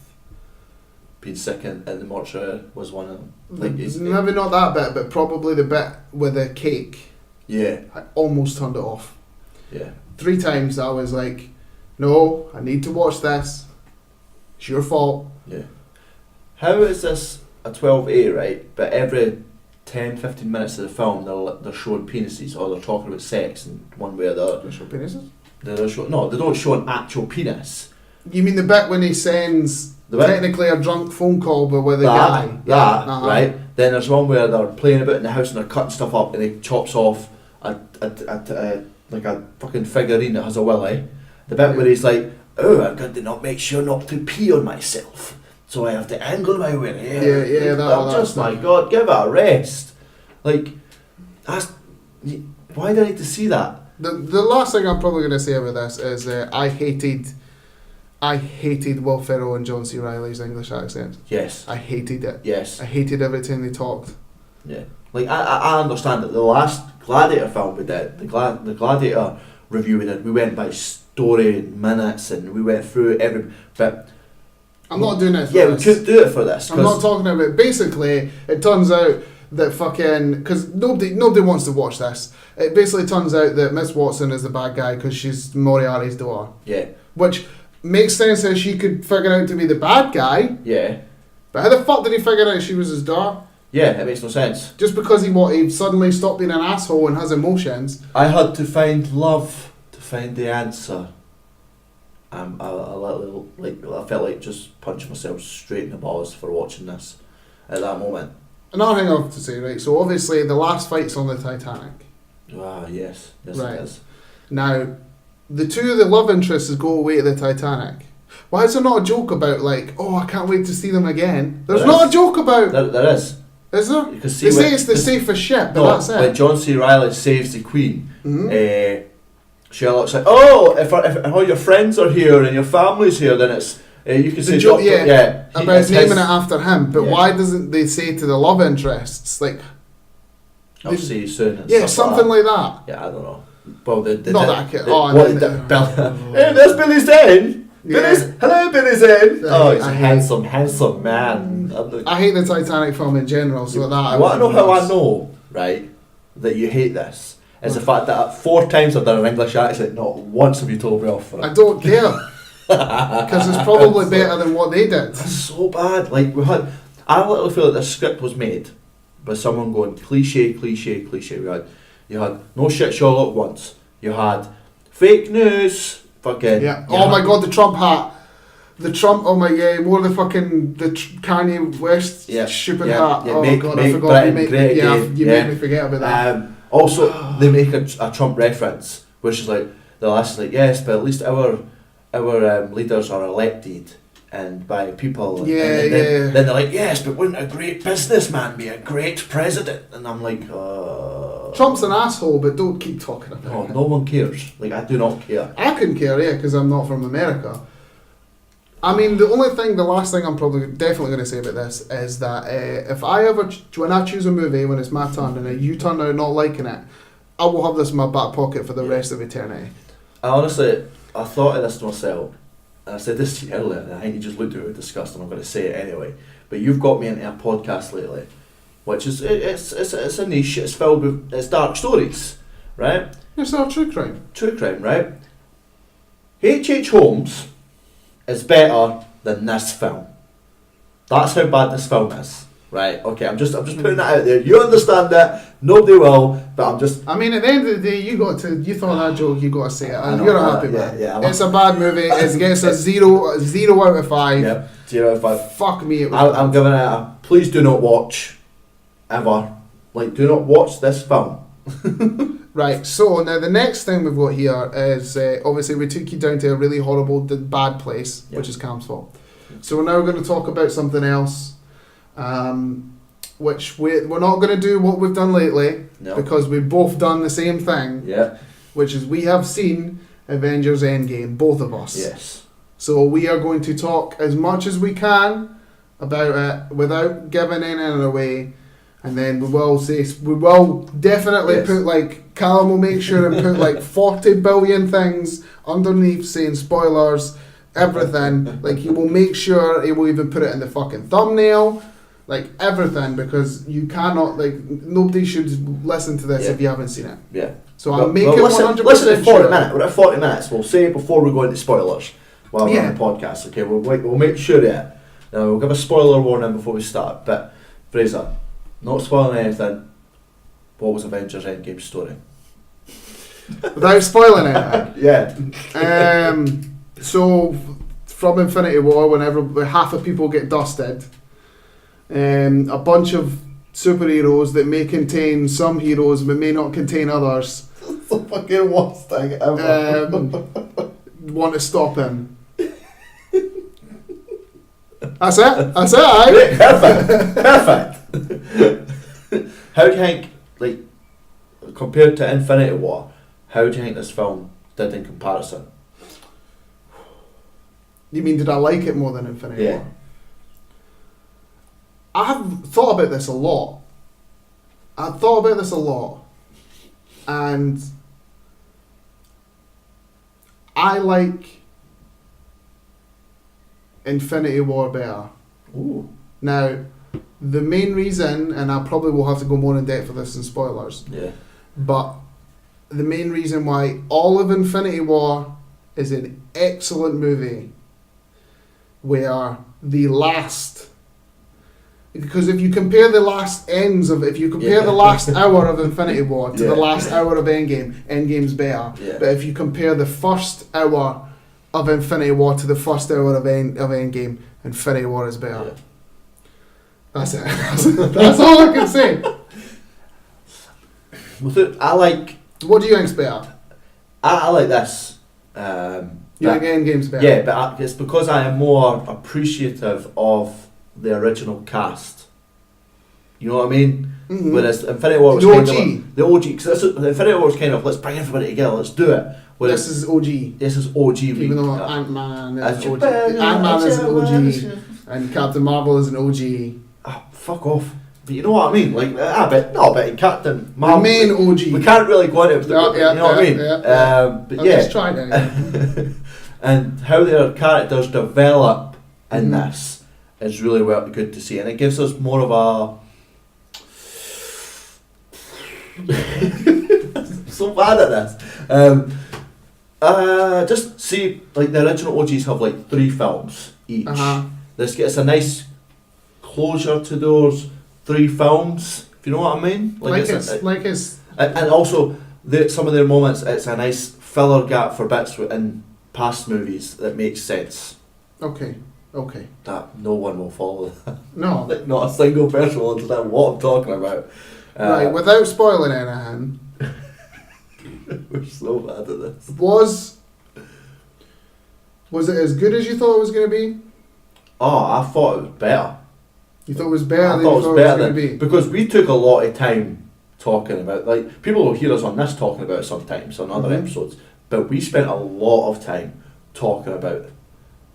being sick in the mortuary was one of them. Maybe not that bit, but probably the bit with the cake. Yeah. I almost turned it off. Yeah. 3 times I was like, no, I need to watch this. It's your fault. Yeah. How is this a 12A, right? But every 10-15 minutes of the film, they're showing penises, or they're talking about sex in one way or the other. They show penises? They don't show an actual penis. You mean the bit when he sends technically a drunk phone call, but with a guy? Right? Then there's one where they're playing about in the house and they're cutting stuff up, and he chops off like a fucking figurine that has a willy. The bit where he's like, oh, I've got to not make sure not to pee on myself, so I have to angle my willy. Yeah, my God, give it a rest. Like, why do I need to see that? The last thing I'm probably going to say about this is I hated Will Ferrell and John C. Reilly's English accent. Yes. I hated it. Yes. I hated every time they talked. Yeah. Like, I understand that the last Gladiator film we did, the Gladiator review we did, we went by story and minutes, and we went through every bit. I'm not doing it for this. We couldn't do it for this. I'm not talking about... Basically, it turns out that fucking... Because nobody wants to watch this. It basically turns out that Miss Watson is the bad guy because she's Moriarty's daughter. Yeah. Which makes sense that she could figure out to be the bad guy. Yeah. But how the fuck did he figure out she was his daughter? Yeah, it makes no sense. Just because he suddenly stopped being an asshole and has emotions. I had to find love to find the answer. I felt like just punching myself straight in the balls for watching this at that moment. Another thing I have to say, right? So obviously the last fight's on the Titanic. Ah, yes, right. It is. Now, the two of the love interests go away to the Titanic. Why is there not a joke about like, oh, I can't wait to see them again? There's not a joke about. There is. Is there? They say it's the safest ship, but that's it. When John C. Reilly saves the Queen, Sherlock's like, oh, if all your friends are here and your family's here, then it's you can say joke, about naming it after him. But why doesn't they say to the love interests like, I'll see you soon? Yeah, something like that. Yeah, I don't know. Well, hey, there's Billy Zane. Hello, Billy Zane. Oh, he's a handsome man. I hate the Titanic film in general, so that. You want to know how I know, right, that you hate this? Is the fact that 4 times I've done an English accent, not once have you told me off for it. I don't care. Because it's probably better than what they did. That's so bad. Like, I literally feel like this script was made by someone going cliche. You had no shit Sherlock once. You had fake news. Fucking. Yeah. Oh my God, the Trump hat. The Trump. Oh my yeah. More the fucking Kanye West stupid hat. Yeah, oh God, I forgot. You made me forget about that. Also, they make a Trump reference, which is like the last like yes, but at least our leaders are elected and by people. Then they're like yes, but wouldn't a great businessman be a great president? And I'm like, Trump's an asshole, but don't keep talking about it. No one cares. Like, I do not care. I couldn't care, because I'm not from America. I mean, the last thing I'm definitely going to say about this is that when I choose a movie when it's my turn and you turn out not liking it, I will have this in my back pocket for the rest of eternity. I thought of this to myself, and I said this to you earlier, and I think you just looked at it with disgust, and I'm going to say it anyway. But you've got me into a podcast lately, which is it's a niche. It's filled with dark stories, right? It's not true crime. True crime, right? H.H. Holmes is better than this film. That's how bad this film is. Right, okay, I'm just putting that out there. You understand that, nobody will, but I'm just... I mean, at the end of the day, you thought that joke, you got to say it, and know, you're a happy man. Yeah, it's a bad movie, it gets a 0 out of 5. Yep, 0 out of 5. Fuck me, it was I'm giving it a, please do not watch, ever. Like, do not watch this film. Right, so now the next thing we've got here is, obviously we took you down to a really horrible, bad place, which is Cam's fault. So we're now going to talk about something else. Which we're not going to do what we've done lately, because we've both done the same thing, which is we have seen Avengers Endgame, both of us. Yes. So we are going to talk as much as we can about it without giving anything away, and then we will definitely put, like, Callum will make sure and put like 40 billion things underneath saying spoilers, everything. Like, he will make sure he will even put it in the fucking thumbnail. Like, everything, because you cannot, like, nobody should listen to this if you haven't seen it. Yeah. So I'm making 100% listen to 40 sure. minutes. We're at 40 minutes. We'll say it before we go into spoilers while we're on the podcast. Okay, we'll make sure we'll give a spoiler warning before we start. But, Fraser, not spoiling anything, what was Avengers Endgame's story? Without spoiling anything? Yeah. So, from Infinity War, whenever half of people get dusted, a bunch of superheroes that may contain some heroes but may not contain others. It's the fucking worst thing ever. Want to stop him. That's it. Aye. Perfect. How do you think, like, compared to Infinity War, how do you think this film did in comparison? You mean, did I like it more than Infinity War? I've thought about this a lot. And I like Infinity War better. Ooh. Now, the main reason, and I probably will have to go more in depth for this in spoilers, but the main reason why all of Infinity War is an excellent movie, where the last... Because if you compare the last the last hour of Infinity War to the last hour of Endgame, Endgame's better. Yeah. But if you compare the first hour of Infinity War to the first hour of Endgame, Infinity War is better. Yeah. That's it. That's all I can say. What do you think's better? I like this. You think Endgame's better? Yeah, but it's because I am more appreciative of the original cast. You know what I mean? Mm-hmm. Whereas Infinity War was the OG. Because Infinity War was kind of, let's bring everybody together, let's do it. Whereas this is OG. This is OG. Even though Ant-Man is an OG. Ant-Man is an OG. And Captain Marvel is an OG. Oh, fuck off. But you know what I mean? Like, but Captain Marvel... The main OG. We can't really go into it. You know what I mean? But I'm just trying anyway. And how their characters develop in this is really good to see, and it gives us more of a... I'm so bad at this. Just see, like, the original OGs have like 3 films each. This gets a nice closure to those 3 films, if you know what I mean. And also some of their moments, it's a nice filler gap for bits in past movies that makes sense. Okay. That no one will follow that. No. Like, not a single person will understand what I'm talking about. Right, without spoiling anything. We're so bad at this. Was it as good as you thought it was going to be? Oh, I thought it was better. You thought it was better than you thought it was going to be? Because we took a lot of time talking about, like, people will hear us on this talking about it sometimes on other episodes, but we spent a lot of time talking about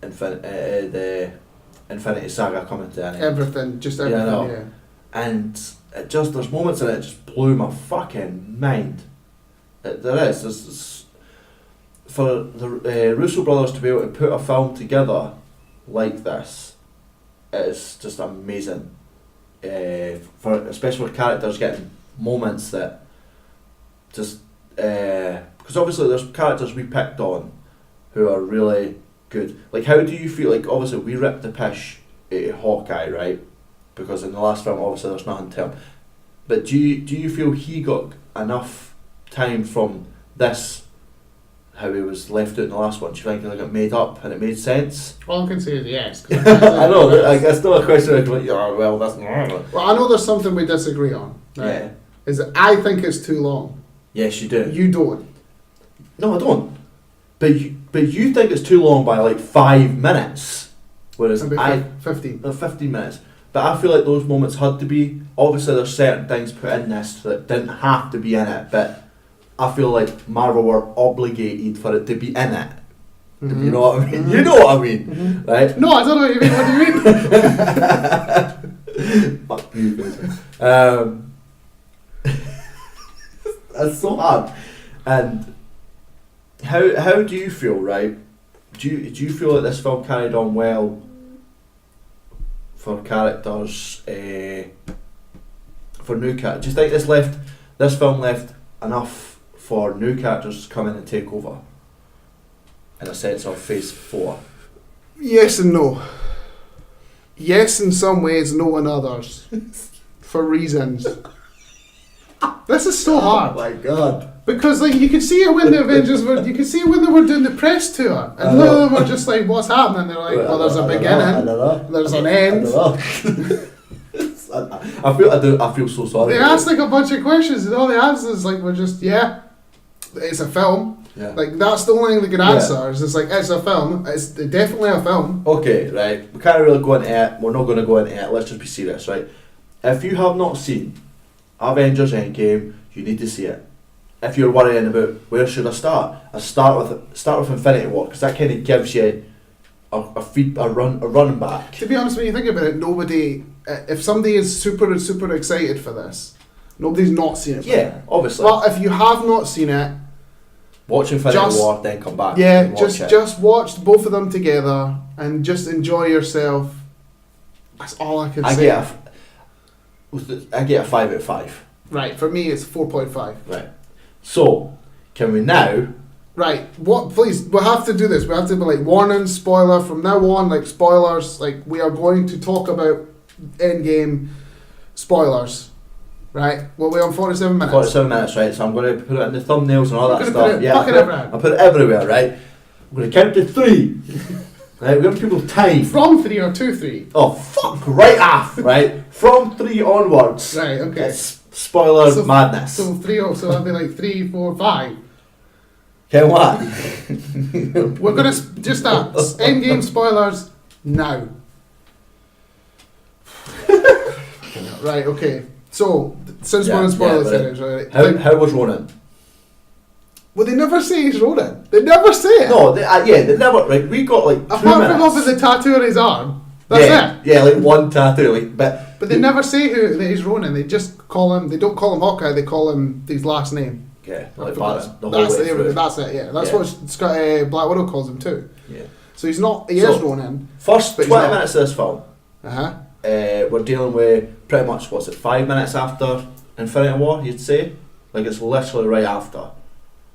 the Infinity Saga coming to an end. Everything. Yeah. And there's moments in it that just blew my fucking mind. There's for the Russo brothers to be able to put a film together like this, it's just amazing. Especially for characters getting moments that just because obviously there's characters we picked on who are really good. Like, how do you feel? Like, obviously we ripped the pish Hawkeye, right? Because in the last film, obviously, there's nothing to him. But do you feel he got enough time from this, how he was left out in the last one? Do you think he got made up and it made sense? All I can say is yes. I know, it's not a question of like, oh, well, that's not. Well, I know there's something we disagree on. Right? Yeah. Is that I think it's too long. Yes, you do. You don't. No, I don't. But you think it's too long by like 5 minutes, whereas I 15. 15 minutes. But I feel like those moments had to be. Obviously, there's certain things put in this that didn't have to be in it, but I feel like Marvel were obligated for it to be in it. Mm-hmm. You know what I mean? Mm-hmm. You know what I mean, mm-hmm. right? No, I don't know what you mean. What do you mean? Fuck you, that's so hard. And how do you feel, right? Do you feel like this film carried on well for characters, for new characters? Do you think this film left enough for new characters to come in and take over, in a sense of Phase 4? Yes and no. Yes in some ways, no in others. For reasons. This is so hard. Oh my god. Because like you could see it when the Avengers were, you could see it when they were doing the press tour, and none of them were just like, "What's happening?" They're like, "Well, there's a beginning, there's an end." I feel so sorry. They asked like a bunch of questions, and all the answers like were just, "Yeah, it's a film." Yeah. Like that's the only thing they could answer. Is it's like it's a film. It's definitely a film. Okay, right. We can't really go into it. We're not going to go into it. Let's just be serious, right? If you have not seen Avengers Endgame, you need to see it. If you're worrying about where should I start, start with Infinity War, because that kind of gives you a running back. To be honest, when you think about it, nobody. If somebody is super excited for this, nobody's not seen it. Yeah, obviously. But if you have not seen it, watch Infinity War, then come back. Yeah, and watch just watch both of them together and just enjoy yourself. That's all I can say. I get a 5 out of 5. Right, for me it's 4.5. Right. So, can we now? Right, please, we have to do this. We have to be like, warning, spoiler, from now on, like spoilers, like we are going to talk about Endgame spoilers. Right? Well, we're on 47 minutes. 47 minutes, right? So I'm going to put it in the thumbnails and all that stuff. I'll put it everywhere, right? I'm going to count to 3. Right, we're giving people time. From 3 or to 3? Oh, fuck, right off, right? From 3 onwards. Right, okay. It's spoiler madness. So 3, so that'll be like 3, 4, 5. Okay, what? We're going to just start. Endgame spoilers now. Right, okay. So, since we're in spoiler series, right? How was Ronan? Well, they never say he's Ronan. They never say it. No, they never. Right, we got like 2 minutes. Apart from off of the tattoo on his arm. That's it. Yeah, like one tattoo, like but they never say that he's Ronan. They just call him. They don't call him Hawkeye. They call him his last name. Yeah, like that's the whole that's way through. That's it. Yeah, that's what Black Widow calls him too. Yeah. So he's not. He is Ronan. First 20 minutes of this film. We're dealing with pretty much 5 minutes after Infinity War. You'd say, like it's literally right after.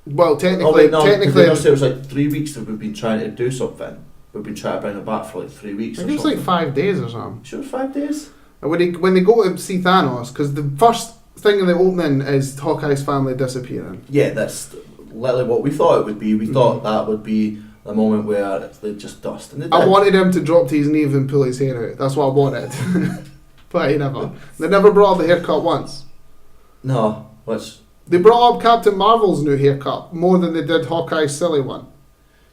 Well, technically, they say it was like 3 weeks that we've been trying to do something. We've been trying to bring it back for like 3 weeks. I think it was like 5 days or something. Sure, 5 days. And when they go to see Thanos, because the first thing in the opening is Hawkeye's family disappearing. Yeah, that's literally what we thought it would be. We thought that would be the moment where they just dust. And I wanted him to drop to his knees and pull his hair out. That's what I wanted. But he never. They never brought up the haircut once. No, which... They brought up Captain Marvel's new haircut more than they did Hawkeye's silly one.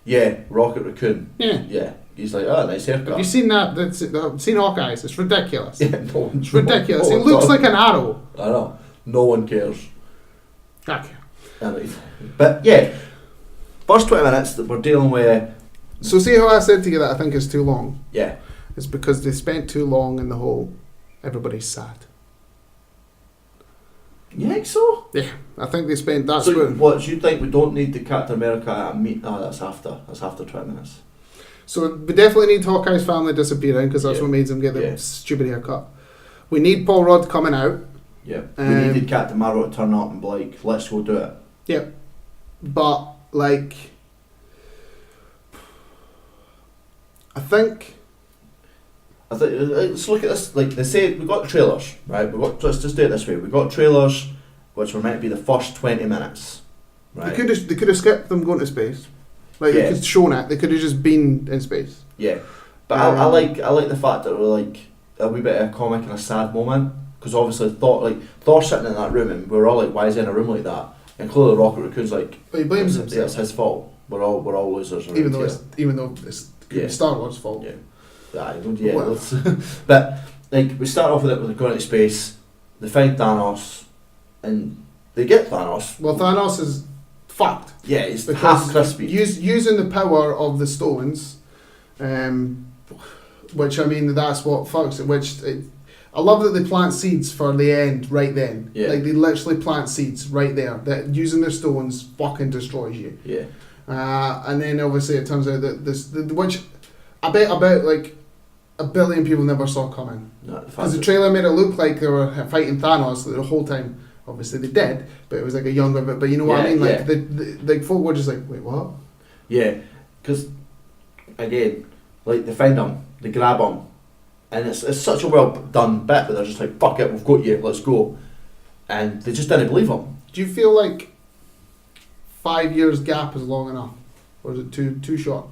Yeah, Rocket Raccoon. Yeah. Yeah. He's like, oh, nice haircut. Have you seen that? I've seen Hawkeye's. It's ridiculous. Yeah, no, it's ridiculous. It looks like an arrow. I know. No one cares. Okay. But yeah, first 20 minutes that we're dealing with... So see how I said to you that I think it's too long? Yeah. It's because they spent too long in the hole. Everybody's sad. You think so? Yeah, I think they spent that. So what, do you think we don't need the Captain America and meet... No, that's after 20 minutes. So we definitely need Hawkeye's family disappearing because that's what made them get the stupid haircut. We need Paul Rudd coming out. Yeah. We needed Captain Marvel to turn up and be like, let's go do it. Yeah. But, like... I think... I think let's look at this. Like they say, we got trailers, right? Let's just do it this way. We got trailers, which were meant to be the first 20 minutes, right? They could have skipped them going to space. Like Yeah. they could have shown it. They could have just been in space. Yeah, but I like the fact that we're like a wee bit of a comic and a sad moment, because obviously Thor sitting in that room and we're all like, why is he in a room like that? And clearly Rocket Raccoon's like, But he blames it's himself. his fault. We're all losers. Even though here. it's Yeah. Star Wars' fault. Yeah. Yeah, Well. let's but like we start off with it with going into space. They find Thanos, and they get Thanos. Well, Thanos is fucked. Yeah, it's Because half crispy. using the power of the stones, which I mean that's what fucks it. I love that they plant seeds for the end right then. Yeah. Like they literally plant seeds right there. That using their stones fucking destroys you. Yeah, And then obviously it turns out that which I bet about like a billion people never saw coming. no, Because the trailer made it look like they were fighting Thanos the whole time. Obviously they did, but it was like a younger bit. But you know what I Yeah, mean? Like yeah. the folk were just like, wait, what? yeah, because again, like they find him, they grab him, and it's such a well done bit, but they're just like, fuck it, we've got you, let's go, and they just didn't believe him. Do you feel like 5 years gap is long enough, or is it too short,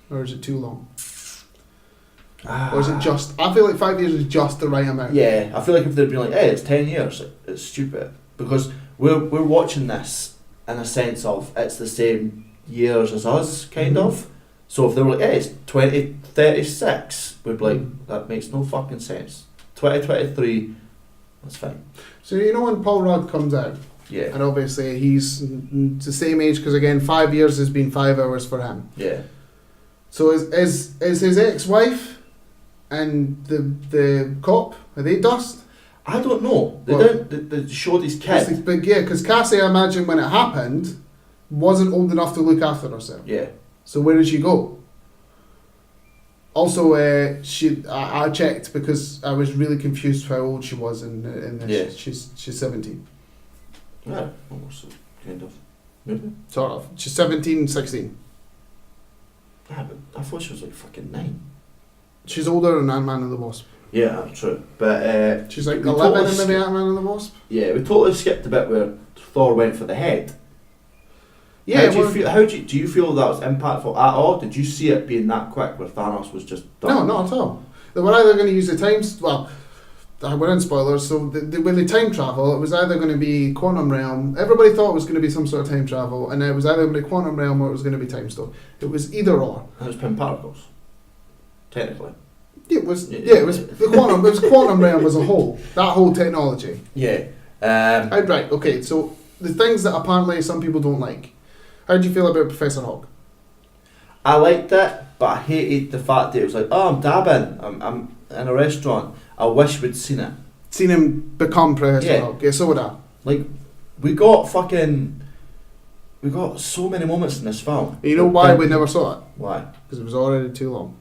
or is it too long, or is it just? I feel like 5 years is just the right amount. Yeah, I feel like if they'd been like, hey, it's 10 years, it's stupid. Because we're watching this in a sense of it's the same years as us, kind Mhm. of. So if they were like, hey, it's 2036, we'd be like, that makes no fucking sense. 2023, that's fine. So you know when Paul Rudd comes out, Yeah, and obviously he's the same age because again 5 years has been 5 hours for him. yeah. So is his ex-wife and the cop, are they dust? I don't know. They Well, don't. They showed his kid. But yeah, because Cassie, I imagine when it happened, wasn't old enough to look after herself. Yeah, So where did she go? Also, I checked because I was really confused how old she was in this. Yeah. She's 17. yeah, almost kind of. Maybe. Sort of. She's 17, 16. Yeah, but I thought she was like fucking 9. She's older than Ant-Man and the Wasp. Yeah, true. But She's like we 11 totally in maybe skip- Ant-Man and the Wasp. Yeah, we totally skipped the bit where Thor went for the head. Yeah, How do you feel that was impactful at all? Did you see it being that quick where Thanos was just no, done? not at all. They were either going to use the times. Well, we're in spoilers. So when they time travel, it was either going to be quantum realm. Everybody thought it was going to be some sort of time travel, and it was either going to be quantum realm or it was going to be time stone. It was either or. And it was pin particles. Technically. It was. Yeah. Yeah, it was the quantum. It was quantum realm as a whole. That whole technology. Yeah. Right. Okay. So the things that apparently some people don't like. How do you feel about Professor Hulk? I liked it, but I hated the fact that it was like, oh, I'm dabbing. I'm in a restaurant. I wish we'd seen it. Seen him become Professor Yeah. Hulk. Yeah, so would I. Like, we got so many moments in this film. You know why we never saw it? Why? Because it was already too long.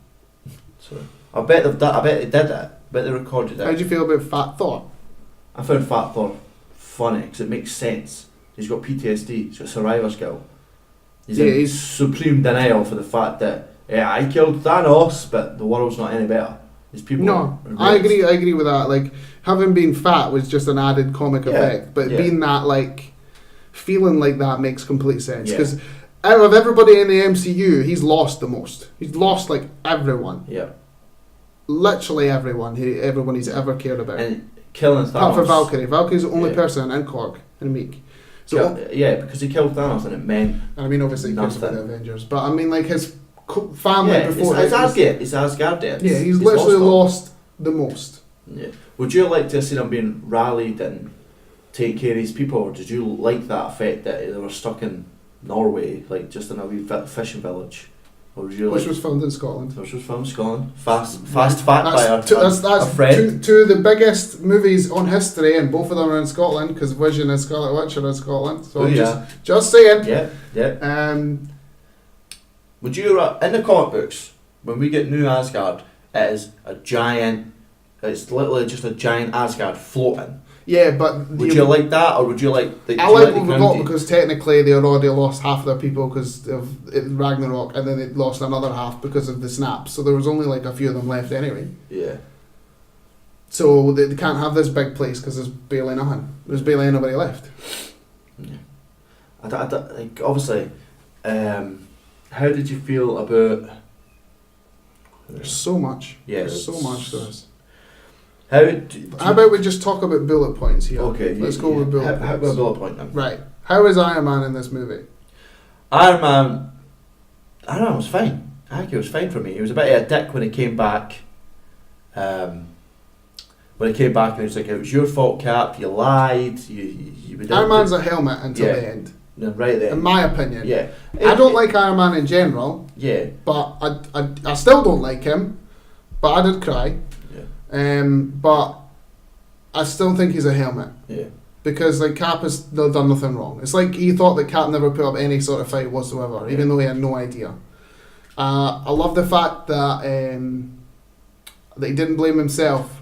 So I bet they did it. I bet they recorded it. How do you feel about Fat Thor? I found Fat Thor funny because it makes sense. He's got PTSD. He's got survivor's guilt. He's Yeah, in he's- supreme denial for the fact that I killed Thanos, but the world's not any better. These people. No, are I raised. agree with that. Like having been fat was just an added comic Yeah, effect, but yeah. being that like feeling like that makes complete sense Yeah. because out of everybody in the MCU, he's lost the most. He's lost like everyone, Yeah, literally everyone he's ever cared about. and killing Thanos. Apart from Valkyrie. Valkyrie's the only Yeah. person, and Korg and Meek. So Yeah, because he killed Thanos and it meant. and I mean, obviously, he cares about the Nothing. Avengers, but I mean, like his family Yeah, before. it's like, Asgard. It's Asgardians. yeah, he's literally them. lost the most. Yeah. Would you like to have seen him being rallied and take care of these people, or did you like that effect that they were stuck in Norway, like just in a wee fishing village? Or would you Which like? was filmed in Scotland. Which was from Scotland. Fast fact by That's a friend. two of the biggest movies on history, and both of them are in Scotland because Vision and Scarlet Witch are in Scotland. So Oh, I'm yeah. just saying. Yeah, yeah. Would you in the comic books when we get New Asgard, it is a giant. It's literally just a giant Asgard floating. Yeah, but would you like that, or would you like? I like what we got because technically they had already lost half of their people because of Ragnarok, and then they lost another half because of the snap. So there was only like a few of them left anyway. Yeah. So they can't have this big place because there's barely nothing. There's barely anybody left. Yeah. Like obviously, how did you feel about? There's so much. Yeah. There's so much to this. How about we just talk about bullet points here? Okay. Let's go with bullet points. How about bullet point then? Right. How is Iron Man in this movie? Iron Man was fine. I think he was fine for me. He was a bit of a dick when he came back. When he came back and he was like, "It was your fault, Cap. You lied. You Iron Man's a helmet until the end. Right there. In my opinion. Yeah. I don't like Iron Man in general. Yeah. But I still don't like him. But I did cry. Yeah. But I still think he's a helmet. Yeah. Because like Cap has done nothing wrong. It's like he thought that Cap never put up any sort of fight whatsoever, even though he had no idea. I love the fact that he didn't blame himself,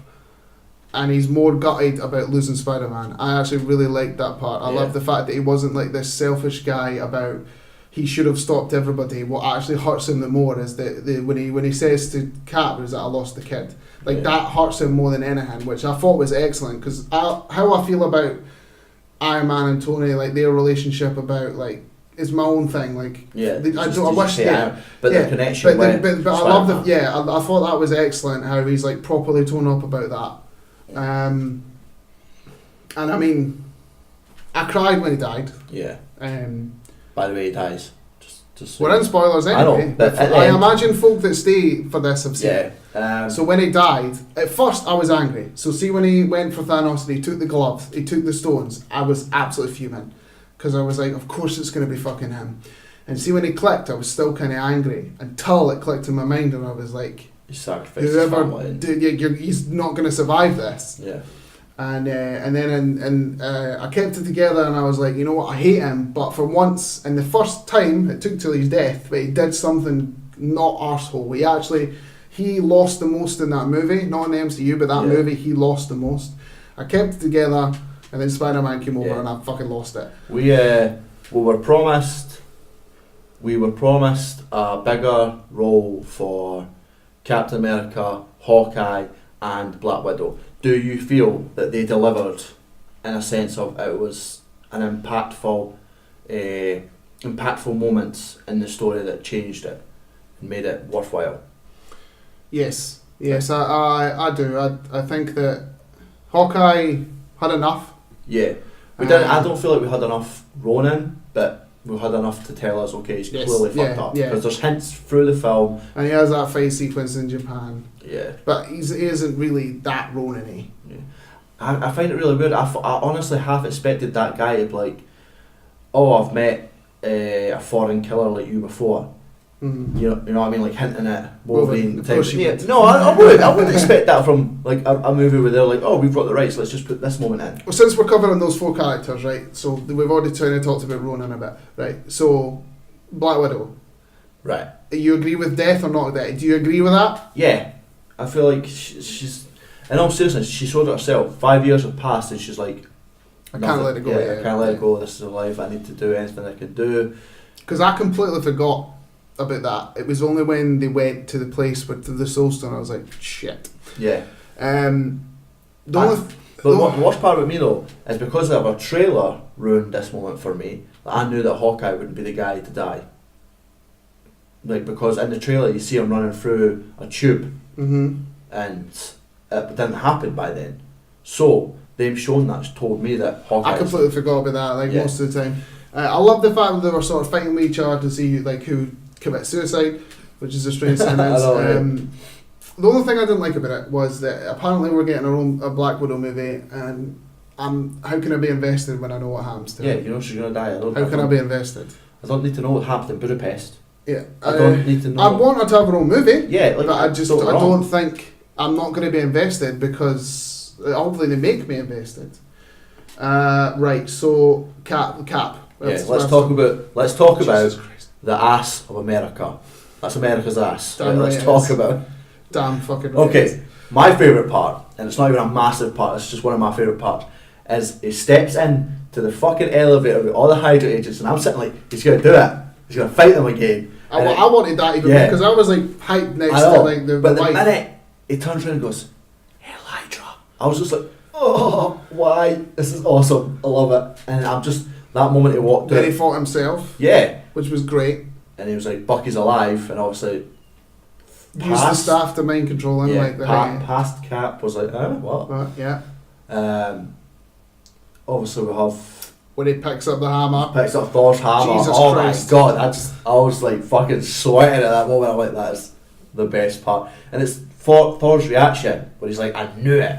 and he's more gutted about losing Spider-Man. I actually really liked that part. I love the fact that he wasn't like this selfish guy about he should have stopped everybody. What actually hurts him the more is that when he says to Cap is that I lost the kid. Like that hurts him more than anything, which I thought was excellent because how I feel about Iron Man and Tony, like their relationship about like is my own thing. Like I wish the connection. But I love I thought that was excellent how he's like properly torn up about that. And I mean, I cried when he died. Yeah. By the way, he dies. We're in spoilers anyway. I know, but I imagine folk that stay for this have seen it. So when he died, at first I was angry. So see when he went for Thanos and he took the gloves, he took the stones, I was absolutely fuming. Because I was like, of course it's going to be fucking him. And see when he clicked, I was still kind of angry. Until it clicked in my mind and I was like, he's not going to survive this. Yeah. And then I kept it together and I was like, you know what, I hate him, but for once, and the first time, it took till his death, but he did something not arsehole. He lost the most in that movie, not in the MCU, but that movie, he lost the most. I kept it together, and then Spider-Man came over and I fucking lost it. We were promised a bigger role for Captain America, Hawkeye, and Black Widow. Do you feel that they delivered in a sense of it was an impactful moments in the story that changed it and made it worthwhile? Yes, I do. I think that Hawkeye had enough. Yeah, we didn't. I don't feel like we had enough Ronin, but we had enough to tell us, okay, he's clearly fucked up. Because there's hints through the film. And he has that fight sequence in Japan. Yeah. But he isn't really that Ronin-y. Yeah. I find it really weird. I honestly half expected that guy to be like, oh, I've met a foreign killer like you before. Mm-hmm. You know what I mean? Like hinting at Wolverine. No, I wouldn't expect that from like a movie where they're like, oh, we've got the rights, let's just put this moment in. Well, since we're covering those four characters, right? So we've already talked about Ronan a bit, right? So Black Widow. Right. You agree with death or not death? Do you agree with that? Yeah. I feel like she's, in all seriousness, she showed it herself. 5 years have passed and she's like, I can't let it go. I can't let it go. This is a life. I need to do anything I can do. Because I completely forgot about that. It was only when they went to the place with the Soul Stone I was like, shit. Yeah. But the worst part about me though is because of a trailer ruined this moment for me. I knew that Hawkeye wouldn't be the guy to die. Like, because in the trailer you see him running through a tube, and it didn't happen by then. So them showing that's told me that Hawkeye. I completely forgot about that. Like most of the time, I love the fact that they were sort of fighting with each other to see like who commit suicide, which is a strange sentence. The only thing I didn't like about it was that apparently we're getting a Black Widow movie, and how can I be invested when I know what happens to her? Yeah, you know she's gonna die. How can I be invested? I don't need to know what happened in Budapest. Yeah, I don't need to know. I want her to have her own movie. Yeah, like, but I don't think I'm not going to be invested because hopefully they make me invested. Right, so Cap. Let's talk about the ass of America. That's America's ass. Right, let's talk about. Damn fucking. Okay, my favourite part, and it's not even a massive part. It's just one of my favourite parts. is he steps in to the fucking elevator with all the Hydra agents, and I'm sitting like, he's going to do it. He's going to fight them again. I wanted that even because I was like hyped next to like the but wife. the minute he turns around and goes, "Hey, Hydra," I was just like, "Oh, why? This is awesome. I love it." And I'm just, that moment he walked Then out. he fought himself. Yeah. Which was great. And he was like, "Bucky's alive," and obviously Used the staff to mind control him like that. Past Cap was like, what? Yeah. Obviously we have when he picks up the hammer. Picks up Thor's hammer. Jesus oh Christ. My god, I was like fucking sweating at that moment. I'm like, that's the best part. And it's Thor's reaction where he's like, I knew it.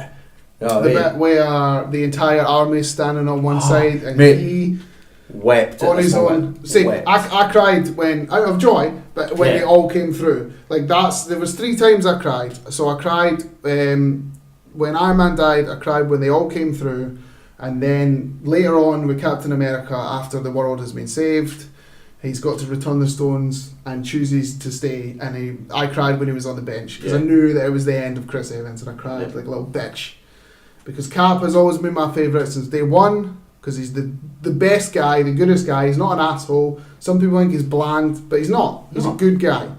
You know what the I mean? bit where the entire army's standing on one side and mate, he wept on his moment. own. See, Wept. I cried when out of joy, but when they all came through, like there was 3 times I cried. So I cried when Iron Man died. I cried when they all came through, and then later on with Captain America, after the world has been saved, he's got to return the stones and chooses to stay. And I cried when he was on the bench because I knew that it was the end of Chris Evans, and I cried like a little bitch because Cap has always been my favourite since day one. Because he's the best guy, the goodest guy. He's not an asshole. Some people think he's bland, but he's not. He's a good guy.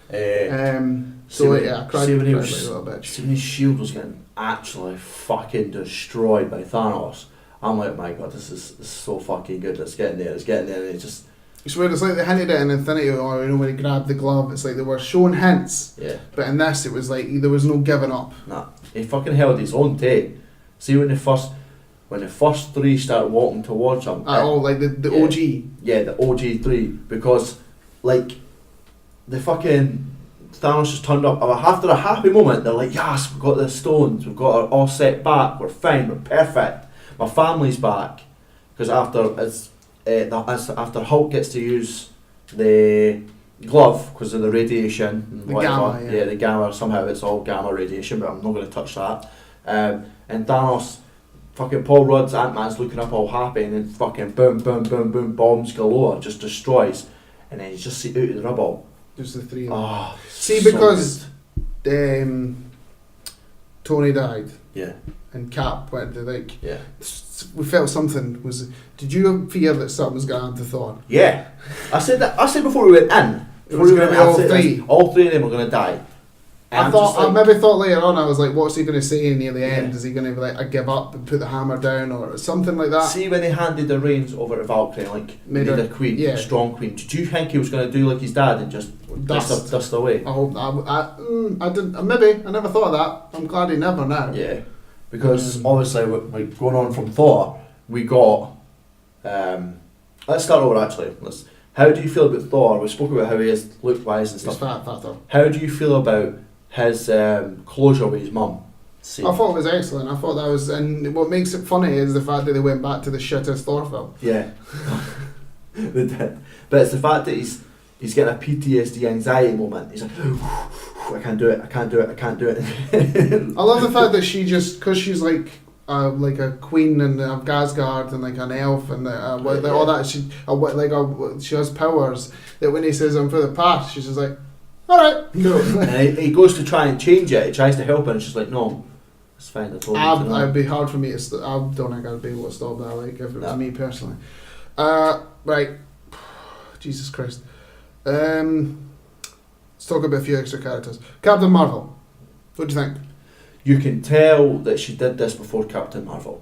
I cried like a little bitch. See when his shield was getting actually fucking destroyed by Thanos, I'm like, my god, this is so fucking good. It's getting there. And it just... I swear it's like they hinted at in Infinity War, when he grabbed the glove, it's like they were showing hints. Yeah. But in this, it was like there was no giving up. Nah, he fucking held his own take. See when the first 3 started walking towards him. Like the OG. Yeah, the OG 3. Because, like, the fucking Thanos just turned up. After a happy moment, they're like, yes, we've got the stones. We've got it all set back. We're fine. We're perfect. My family's back. Because after Hulk gets to use the glove because of the radiation. And the whatever. gamma, yeah. The gamma. Somehow it's all gamma radiation, but I'm not going to touch that. And Thanos... Fucking Paul Rudd's Ant-Man's looking up all happy, and then fucking boom, boom, boom, boom, bombs galore, just destroys, and then he's just out of the rubble. Just the 3 of them. Oh, see, so because Tony died. Yeah. And Cap went to like... Yeah. We felt something was... Did you fear that something was going to happen to Thor? Yeah. I said before we went in. It was going to be all 3. All 3 of them were going to die. I maybe thought later on, I was like, what's he going to say near the end? Is he going to be like, I give up and put the hammer down or something like that? See when they handed the reins over to Valkyrie, like, made her queen, a strong queen, did you think he was going to do like his dad and just dust away? I hope I didn't. Maybe. I never thought of that. I'm glad he never now. Yeah. Because obviously, like, going on from Thor, we got... let's start over actually. How do you feel about Thor? We spoke about how he is look-wise and stuff. He's fat Thor. How do you feel about his closure with his mum? I thought it was excellent. I thought that was, and what makes it funny is the fact that they went back to the shittest Thor film. Yeah, they did. But it's the fact that he's getting a PTSD anxiety moment. He's like, I can't do it. I can't do it. I love the fact that she just, because she's like a queen and of Asgard and like an elf and all that. She has powers that when he says I'm for the past, she's just like, alright, cool. And he goes to try and change it. He tries to help her, and she's like, no, it's fine. I told you. It'd be hard for me to. I don't think I'd be able to stop that. Like if it was me personally. Right. Jesus Christ. Let's talk about a few extra characters. Captain Marvel. What do you think? You can tell that she did this before Captain Marvel.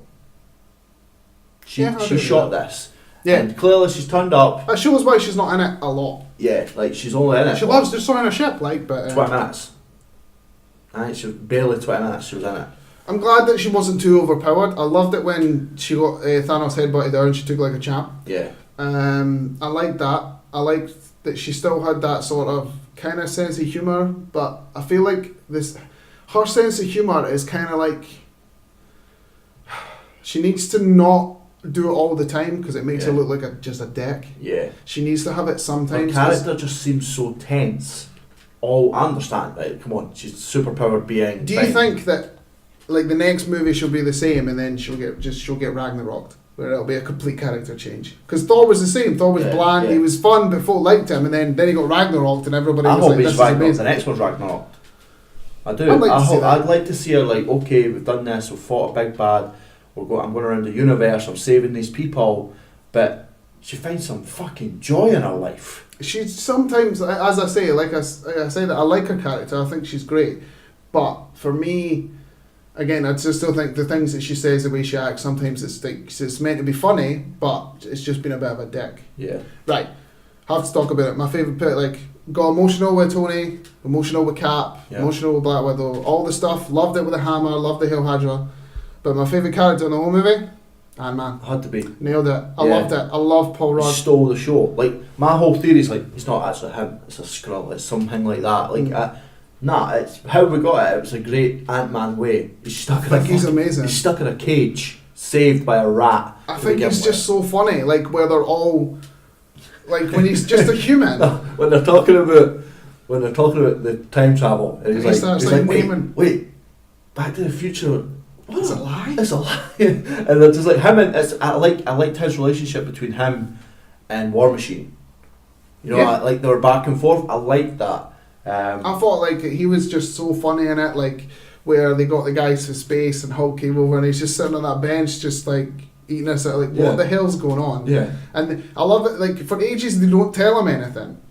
She shot this. Yeah. And clearly she's turned up. That shows why she's not in it a lot. Yeah, like she's only in it. She loves destroying a ship, like, but... 20 minutes. I think she was barely 20 minutes she was in it. I'm glad that she wasn't too overpowered. I loved it when she got Thanos headbutted her and she took like a champ. Yeah. I liked that. I liked that she still had that sort of kind of sense of humour, but I feel like her sense of humour is kind of like... She needs to not do it all the time because it makes her look like just a dick. Yeah. She needs to have it sometimes. Her character just seems so tense. I understand, right? Come on, she's a superpowered being. Do you think that like the next movie she'll be the same and then she'll get Ragnaroked, where it'll be a complete character change? Because Thor was the same. Thor was bland. Yeah. He was fun, but folk liked him, and then he got Ragnaroked, and everybody was like, "This is amazing." The next one's Ragnaroked. I do. I'd like to see her like, okay, we've done this, we've fought a big bad. I'm going around the universe, I'm saving these people, but she finds some fucking joy in her life. She sometimes, as I say, like I say that I like her character, I think she's great, but for me, again, I just still think the things that she says, the way she acts, sometimes it's meant to be funny, but it's just been a bit of a dick. Yeah. Right, have to talk about it. My favourite bit, like, got emotional with Tony, emotional with Cap, emotional with Black Widow, all the stuff. Loved it with the hammer, loved the Hail Hydra. But my favourite character in the whole movie, Ant-Man. Had to be. Nailed it. I loved it. I love Paul Rudd. He stole the show. Like, my whole theory is like, it's not actually him, it's a Skrull, it's something like that. Like, nah, it's how we got it. It was a great Ant-Man way. He's stuck in he's amazing. He's stuck in a cage, saved by a rat. I think he's just so funny. Like, where they're all, like, when he's just a human. when they're talking about the time travel, and he's like, wait, Back to the Future. What? It's a lie. It's a lie. And they're just like him, and I liked his relationship between him and War Machine. You know, like they were back and forth. I liked that. I thought like he was just so funny in it, like where they got the guys to space and Hulk came over and he's just sitting on that bench, just like eating us out. Like, what the hell's going on? Yeah. And I love it. Like for ages they don't tell him anything.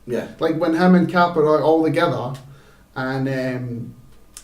Yeah. Like when him and Cap are all together, and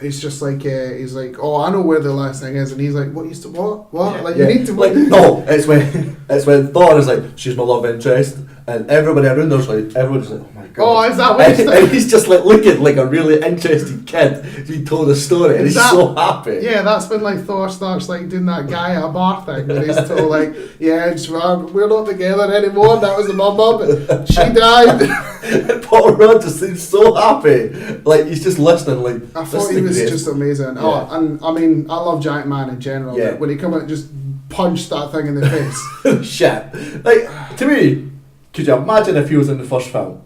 he's just like he's like, oh, I know where the last thing is, and he's like, what? Yeah, like you need to like no. It's when Thor is like, she's my love interest, and everybody around there's like, everyone's like, oh my god. Oh, is that what and he's just like looking like a really interested kid being told a story, and he's so happy. Yeah, that's when like Thor starts like doing that guy at a bar thing, where he's told like, yeah, it's wrong, we're not together anymore. That was my mum, she died. And Paul Rudd just seems so happy, like he's just listening. Like I thought he was just amazing. Yeah. Oh, and I mean, I love Giant Man in general. Yeah. Like, when he come out and just punched that thing in the face. Shit. Like to me, could you imagine if he was in the first film?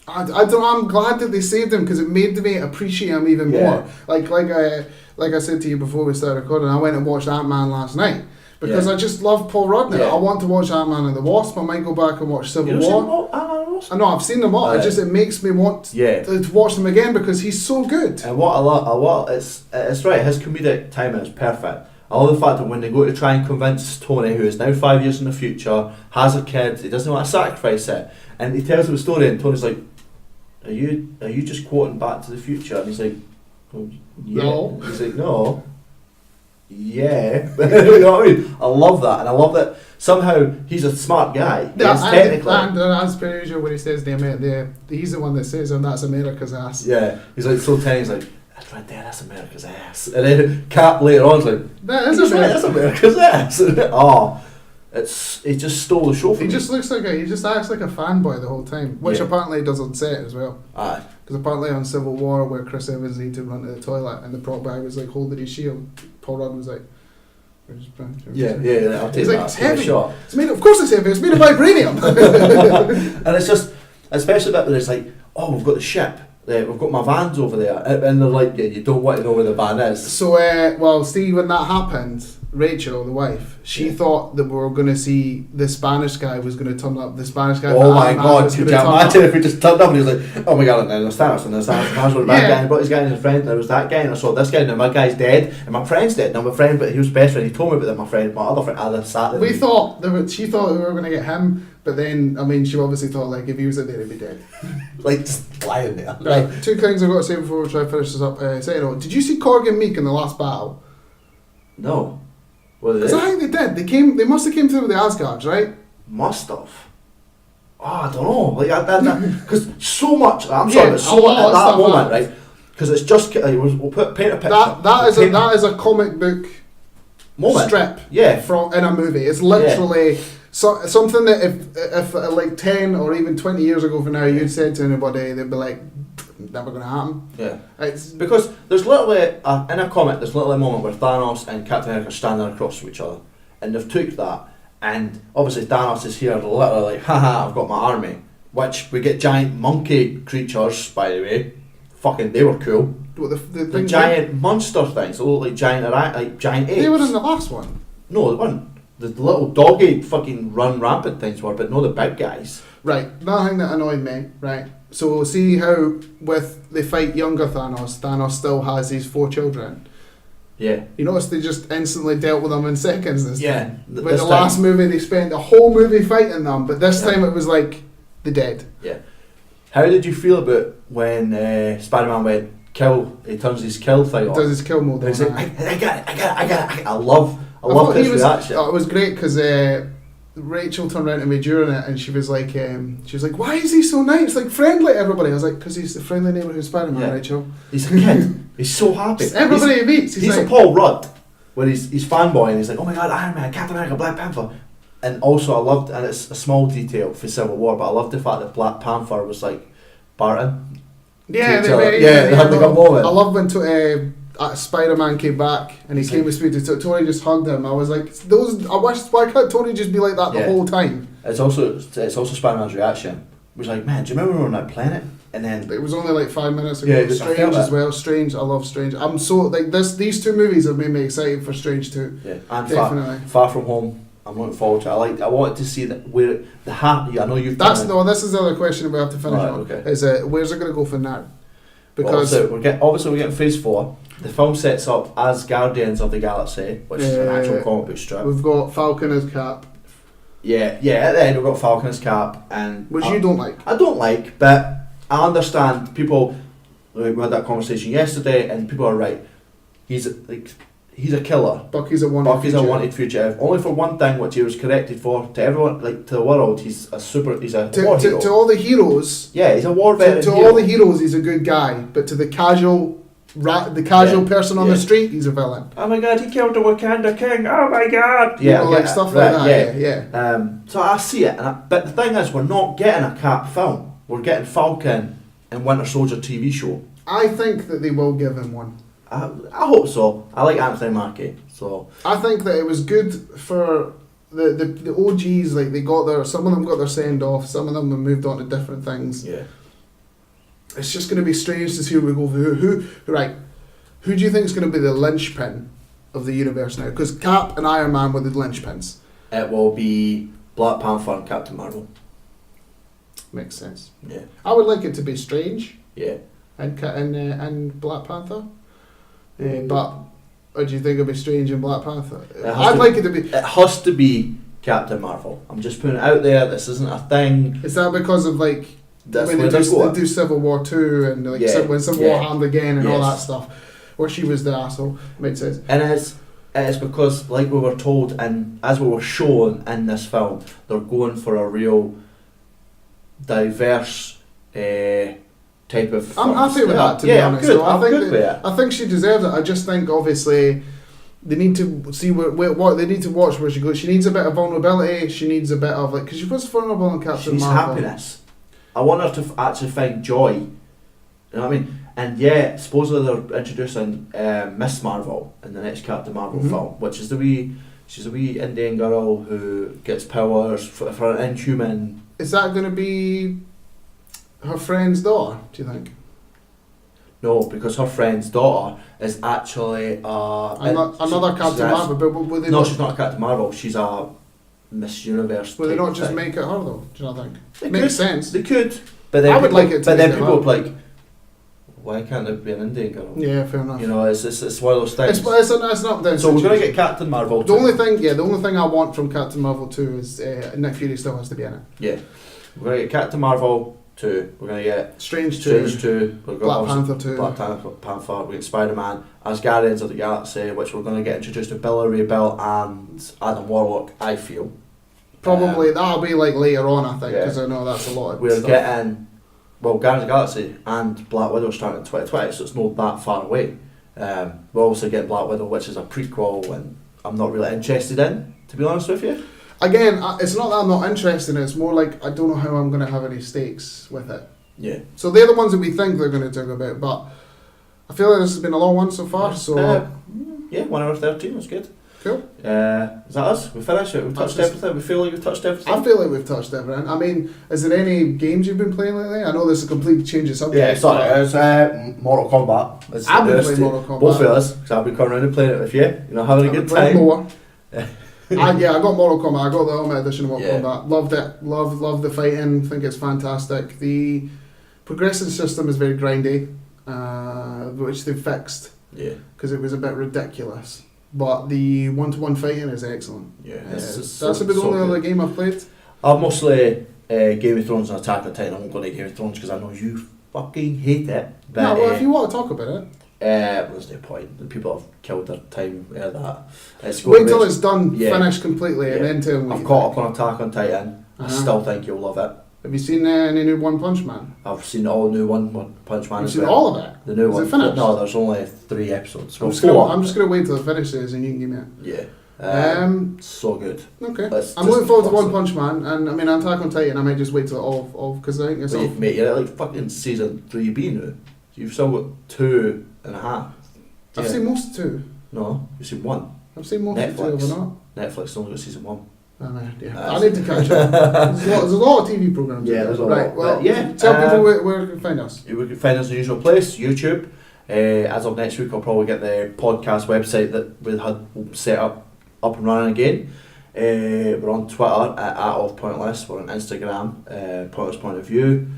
I don't know, I'm glad that they saved him because it made me appreciate him even more. Like I said to you before we started recording, I went and watched Ant-Man last night. Because I just love Paul Rudd now. I want to watch Ant-Man and the Wasp. I might go back and watch Civil War. I know, I've seen them all. It makes me want to watch them again because he's so good. And what I love, it's right, his comedic timing is perfect. I love the fact that when they go to try and convince Tony, who is now 5 years in the future, has a kid, he doesn't want to sacrifice it, and he tells him a story, and Tony's like, are you just quoting Back to the Future? And he's like, oh, yeah. No. He's like, no. Yeah. You know what I mean? I love that, and I love that somehow he's a smart guy. Technically. And as per usual, when he says he's the one that says, and that's America's ass. Yeah. He's like, so tense, he's like, that's right there, that's America's ass. And then Cap later on is like, that's America's ass. Oh. He just stole the show from me. He just acts like a fanboy the whole time, which apparently does on set as well. Aye. Because apparently on Civil War, where Chris Evans needed to run to the toilet and the prop guy was like holding his shield, Paul Rudd was like, yeah, I'll take that. It's heavy. Shot. It's made of course it's heavy. It's made of vibranium. And it's just, especially that where it's like, oh, we've got the ship. We've got my vans over there, and they're like, yeah, you don't want to know where the van is. So, see, when that happened, Rachel, the wife, she thought that we were going to see the Spanish guy was going to turn up. The Spanish guy. Oh my god! Could you imagine if we just turned up and he was like, "Oh my god!" And then there's Thanos, and there's Thanos was a bad guy, and brought his guy and his friend. And there was that guy, and I saw this guy. And my guy's dead, and my friend's dead. Now my friend, but he was best friend. He told me about that. My friend, my other friend, she thought we were going to get him. But then, I mean, she obviously thought, like, if he was in there, he'd be dead. Like, just lying there. Right, two things I've got to say before we try to finish this up. Did you see Korg and Meek in the last battle? No. Because I think they did. They must have came through with the Asgards, right? Must have. Oh, I don't know. Like, because so much, I'm sorry, but so much at that moment, right? Because it's just, we'll paint a picture. That is a comic book strip in a movie. It's literally... So something that if like 10 or even 20 years ago from now you'd said to anybody, they'd be like, never going to happen. Yeah. It's because there's literally in a comic there's literally a moment where Thanos and Captain America are standing across from each other, and they've took that, and obviously Thanos is here literally like, haha, I've got my army, which we get giant monkey creatures, by the way. Fucking, they were cool. The giant monster things, they look like giant apes. They were in the last one. No, they weren't. The little doggy fucking run rampant things were, but no the big guys. Right, another thing that annoyed me, right? So see how they fight younger Thanos still has these 4 children. Yeah. You notice they just instantly dealt with them in seconds this time. With the last movie, they spent a whole movie fighting them, but this time it was like, they're dead. Yeah. How did you feel about when Spider-Man went kill? He turns his kill thing on. Does his kill mode on. He's like, I got it. I love his reaction. It was great because Rachel turned around to me during it and she was like, why is he so nice? Like friendly to everybody. I was like, because he's the friendly neighbourhood Spider-Man, Rachel. He's a kid. He's so happy. Everybody he meets. He's like, a Paul Rudd, where he's fanboy and he's like, oh my god, Iron Man, Captain America, Black Panther. And also I loved, and it's a small detail for Civil War, but I loved the fact that Black Panther was like Barton. They had the good moment. I love when Spider-Man came back and he came to speak to Tony, just hugged him. I was like, why can't Tony just be like that the whole time? It's also Spider-Man's reaction. It was like, man, do you remember we were on that planet? And then it was only like 5 minutes ago. Yeah, Strange as well. Strange, I love Strange. I'm so like these two movies have made me excited for Strange 2. Yeah, and definitely. Far From Home. I'm looking forward to it. I wanted to see that where the happy. I know you've. This is the other question we have to finish on. Okay. Is where's it going to go from now? Because we're getting Phase 4. The film sets up as Guardians of the Galaxy, which is an actual comic book strip. We've got Falcon as Cap. Yeah. At the end we've got Falcon as Cap, and which you don't like. I don't like, but I understand people. We had that conversation yesterday, and people are right. He's a killer. Bucky's a wanted fugitive. Only for one thing, which he was corrected for. To everyone, like to the world, he's a war hero. To all the heroes. Yeah, he's a war veteran. To all the heroes, he's a good guy. But to the casual person on the street, he's a villain. Oh my god, he killed the Wakanda king. Oh my god. Yeah, like stuff like that. Yeah. So I see it, but the thing is, we're not getting a Cap film. We're getting Falcon and Winter Soldier TV show. I think that they will give him one. I hope so. I like Anthony Mackie, so I think that it was good for the OGs. Like some of them got their send off. Some of them have moved on to different things. Yeah, it's just going to be strange to see where we go. Who do you think is going to be the linchpin of the universe now? Because Cap and Iron Man were the linchpins. It will be Black Panther and Captain Marvel. Makes sense. Yeah, I would like it to be Strange. Yeah, and Black Panther. But do you think it'll be Strange and Black Panther? I'd like it to be. It has to be Captain Marvel. I'm just putting it out there. This isn't a thing. Is that because of like when they do Civil War 2 and like when Civil War happened again and all that stuff, where she was the asshole? Makes sense. And it's because like we were told and as we were shown in this film, they're going for a real diverse. Type of. I'm happy with that, to be honest. Good. So I think she deserves it. I just think obviously they need to see what they need to watch where she goes. She needs a bit of vulnerability. She needs a bit of like because she was vulnerable in Captain Marvel. Happiness. I want her to actually find joy. You know what I mean? And supposedly they're introducing Miss Marvel in the next Captain Marvel film, which is she's a wee Indian girl who gets powers for an inhuman. Is that going to be her friend's daughter, do you think? No, because her friend's daughter is actually another Captain Marvel. But were they she's not a Captain Marvel. She's a Miss Universe. Will they not just make it her though? Do you not think? It makes sense. They could, but then I would like it. But then people would like, why can't it be an Indian girl? Yeah, fair enough. You know, it's one of those things. It's not down. So we're gonna get Captain Marvel. The only thing I want from Captain Marvel 2 is Nick Fury still has to be in it. Yeah, we're gonna get Captain Marvel 2. We're gonna get Strange 2. Black Panther 2. Black Panther. We get Spider-Man as Guardians of the Galaxy, which we're gonna get introduced to Bella Ray Bill and Adam Warlock. I feel probably that'll be like later on. I think because I know that's a lot of we're stuff. Getting Guardians of the Galaxy and Black Widow starting in 2020, so it's not that far away. We're also getting Black Widow, which is a prequel, and I'm not really interested in, to be honest with you. Again, it's not that I'm not interested in it, it's more like I don't know how I'm going to have any stakes with it. Yeah. So they're the ones that we think they're going to talk about, but I feel like this has been a long one so far, so... 1 hour 13, that's good. Cool. Is that us? We finished it? We've touched everything? We feel like we've touched everything? I feel like we've touched everything. I mean, is there any games you've been playing lately? I know this is a complete change of subject. Yeah, it's Mortal Kombat. I've been playing Mortal Kombat. Both of us, because I've been coming around and playing it with you. You know, having a good time. More. I got Mortal Kombat. I got the Ultimate Edition of Mortal Kombat. Loved it. Love the fighting. Think it's fantastic. The progression system is very grindy, which they've fixed. Yeah. because it was a bit ridiculous. But the one-to-one fighting is excellent. Yeah. That's about the only other game I've played. I've mostly Game of Thrones and Attack on Titan. I won't go to Game of Thrones because I know you fucking hate it. But, No, well, if you want to talk about it, there's no point. The people have killed their time with that. wait till it's done, finished completely, and then tell me. I've caught up on Attack on Titan. I still think you'll love it. Have you seen any new One Punch Man? I've seen all new One Punch Man. You've seen all of it? The new one. Is it finished? No, there's only 3 episodes. I'm just gonna wait till it finishes and you can give me it. Yeah. So good. Okay. I'm looking forward to One Punch Man, and I mean Attack on Titan. I might just wait till it all because I think it's all. Mate, you're at like fucking season 3B now. You've still got 2.5. I've seen most of 2. No, you've seen 1. I've seen most of 2, have I not? Netflix only got season 1. I need to catch up. There's a lot of TV programs. Yeah, there's a lot. Right, well, yeah. Tell people where they can find us. You can find us in the usual place, YouTube. As of next week, I'll probably get the podcast website that we had set up and running again. We're on Twitter at @offpointless. We're on Instagram, Pointless Point of View.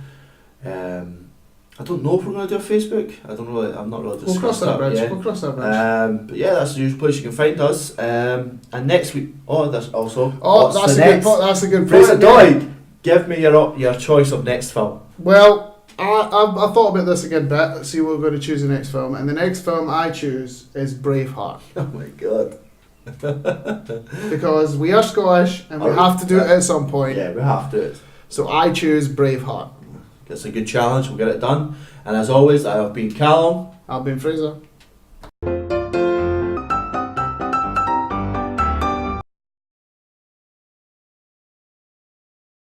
I don't know if we're going to do a Facebook. I'm not really discussed We'll cross that bridge. yet. We'll cross that bridge. But yeah, that's the usual place you can find us. And next week, that's also. That's a good Fraser point. Doig, give me your choice of next film. Well, I thought about this a good bit. See what we're going to choose the next film, and the next film I choose is Braveheart. Oh my god. Because we are Scottish and we have to do it at some point. Yeah, we have to. So I choose Braveheart. It's a good challenge. We'll get it done. And as always, I have been Callum. I've been Fraser.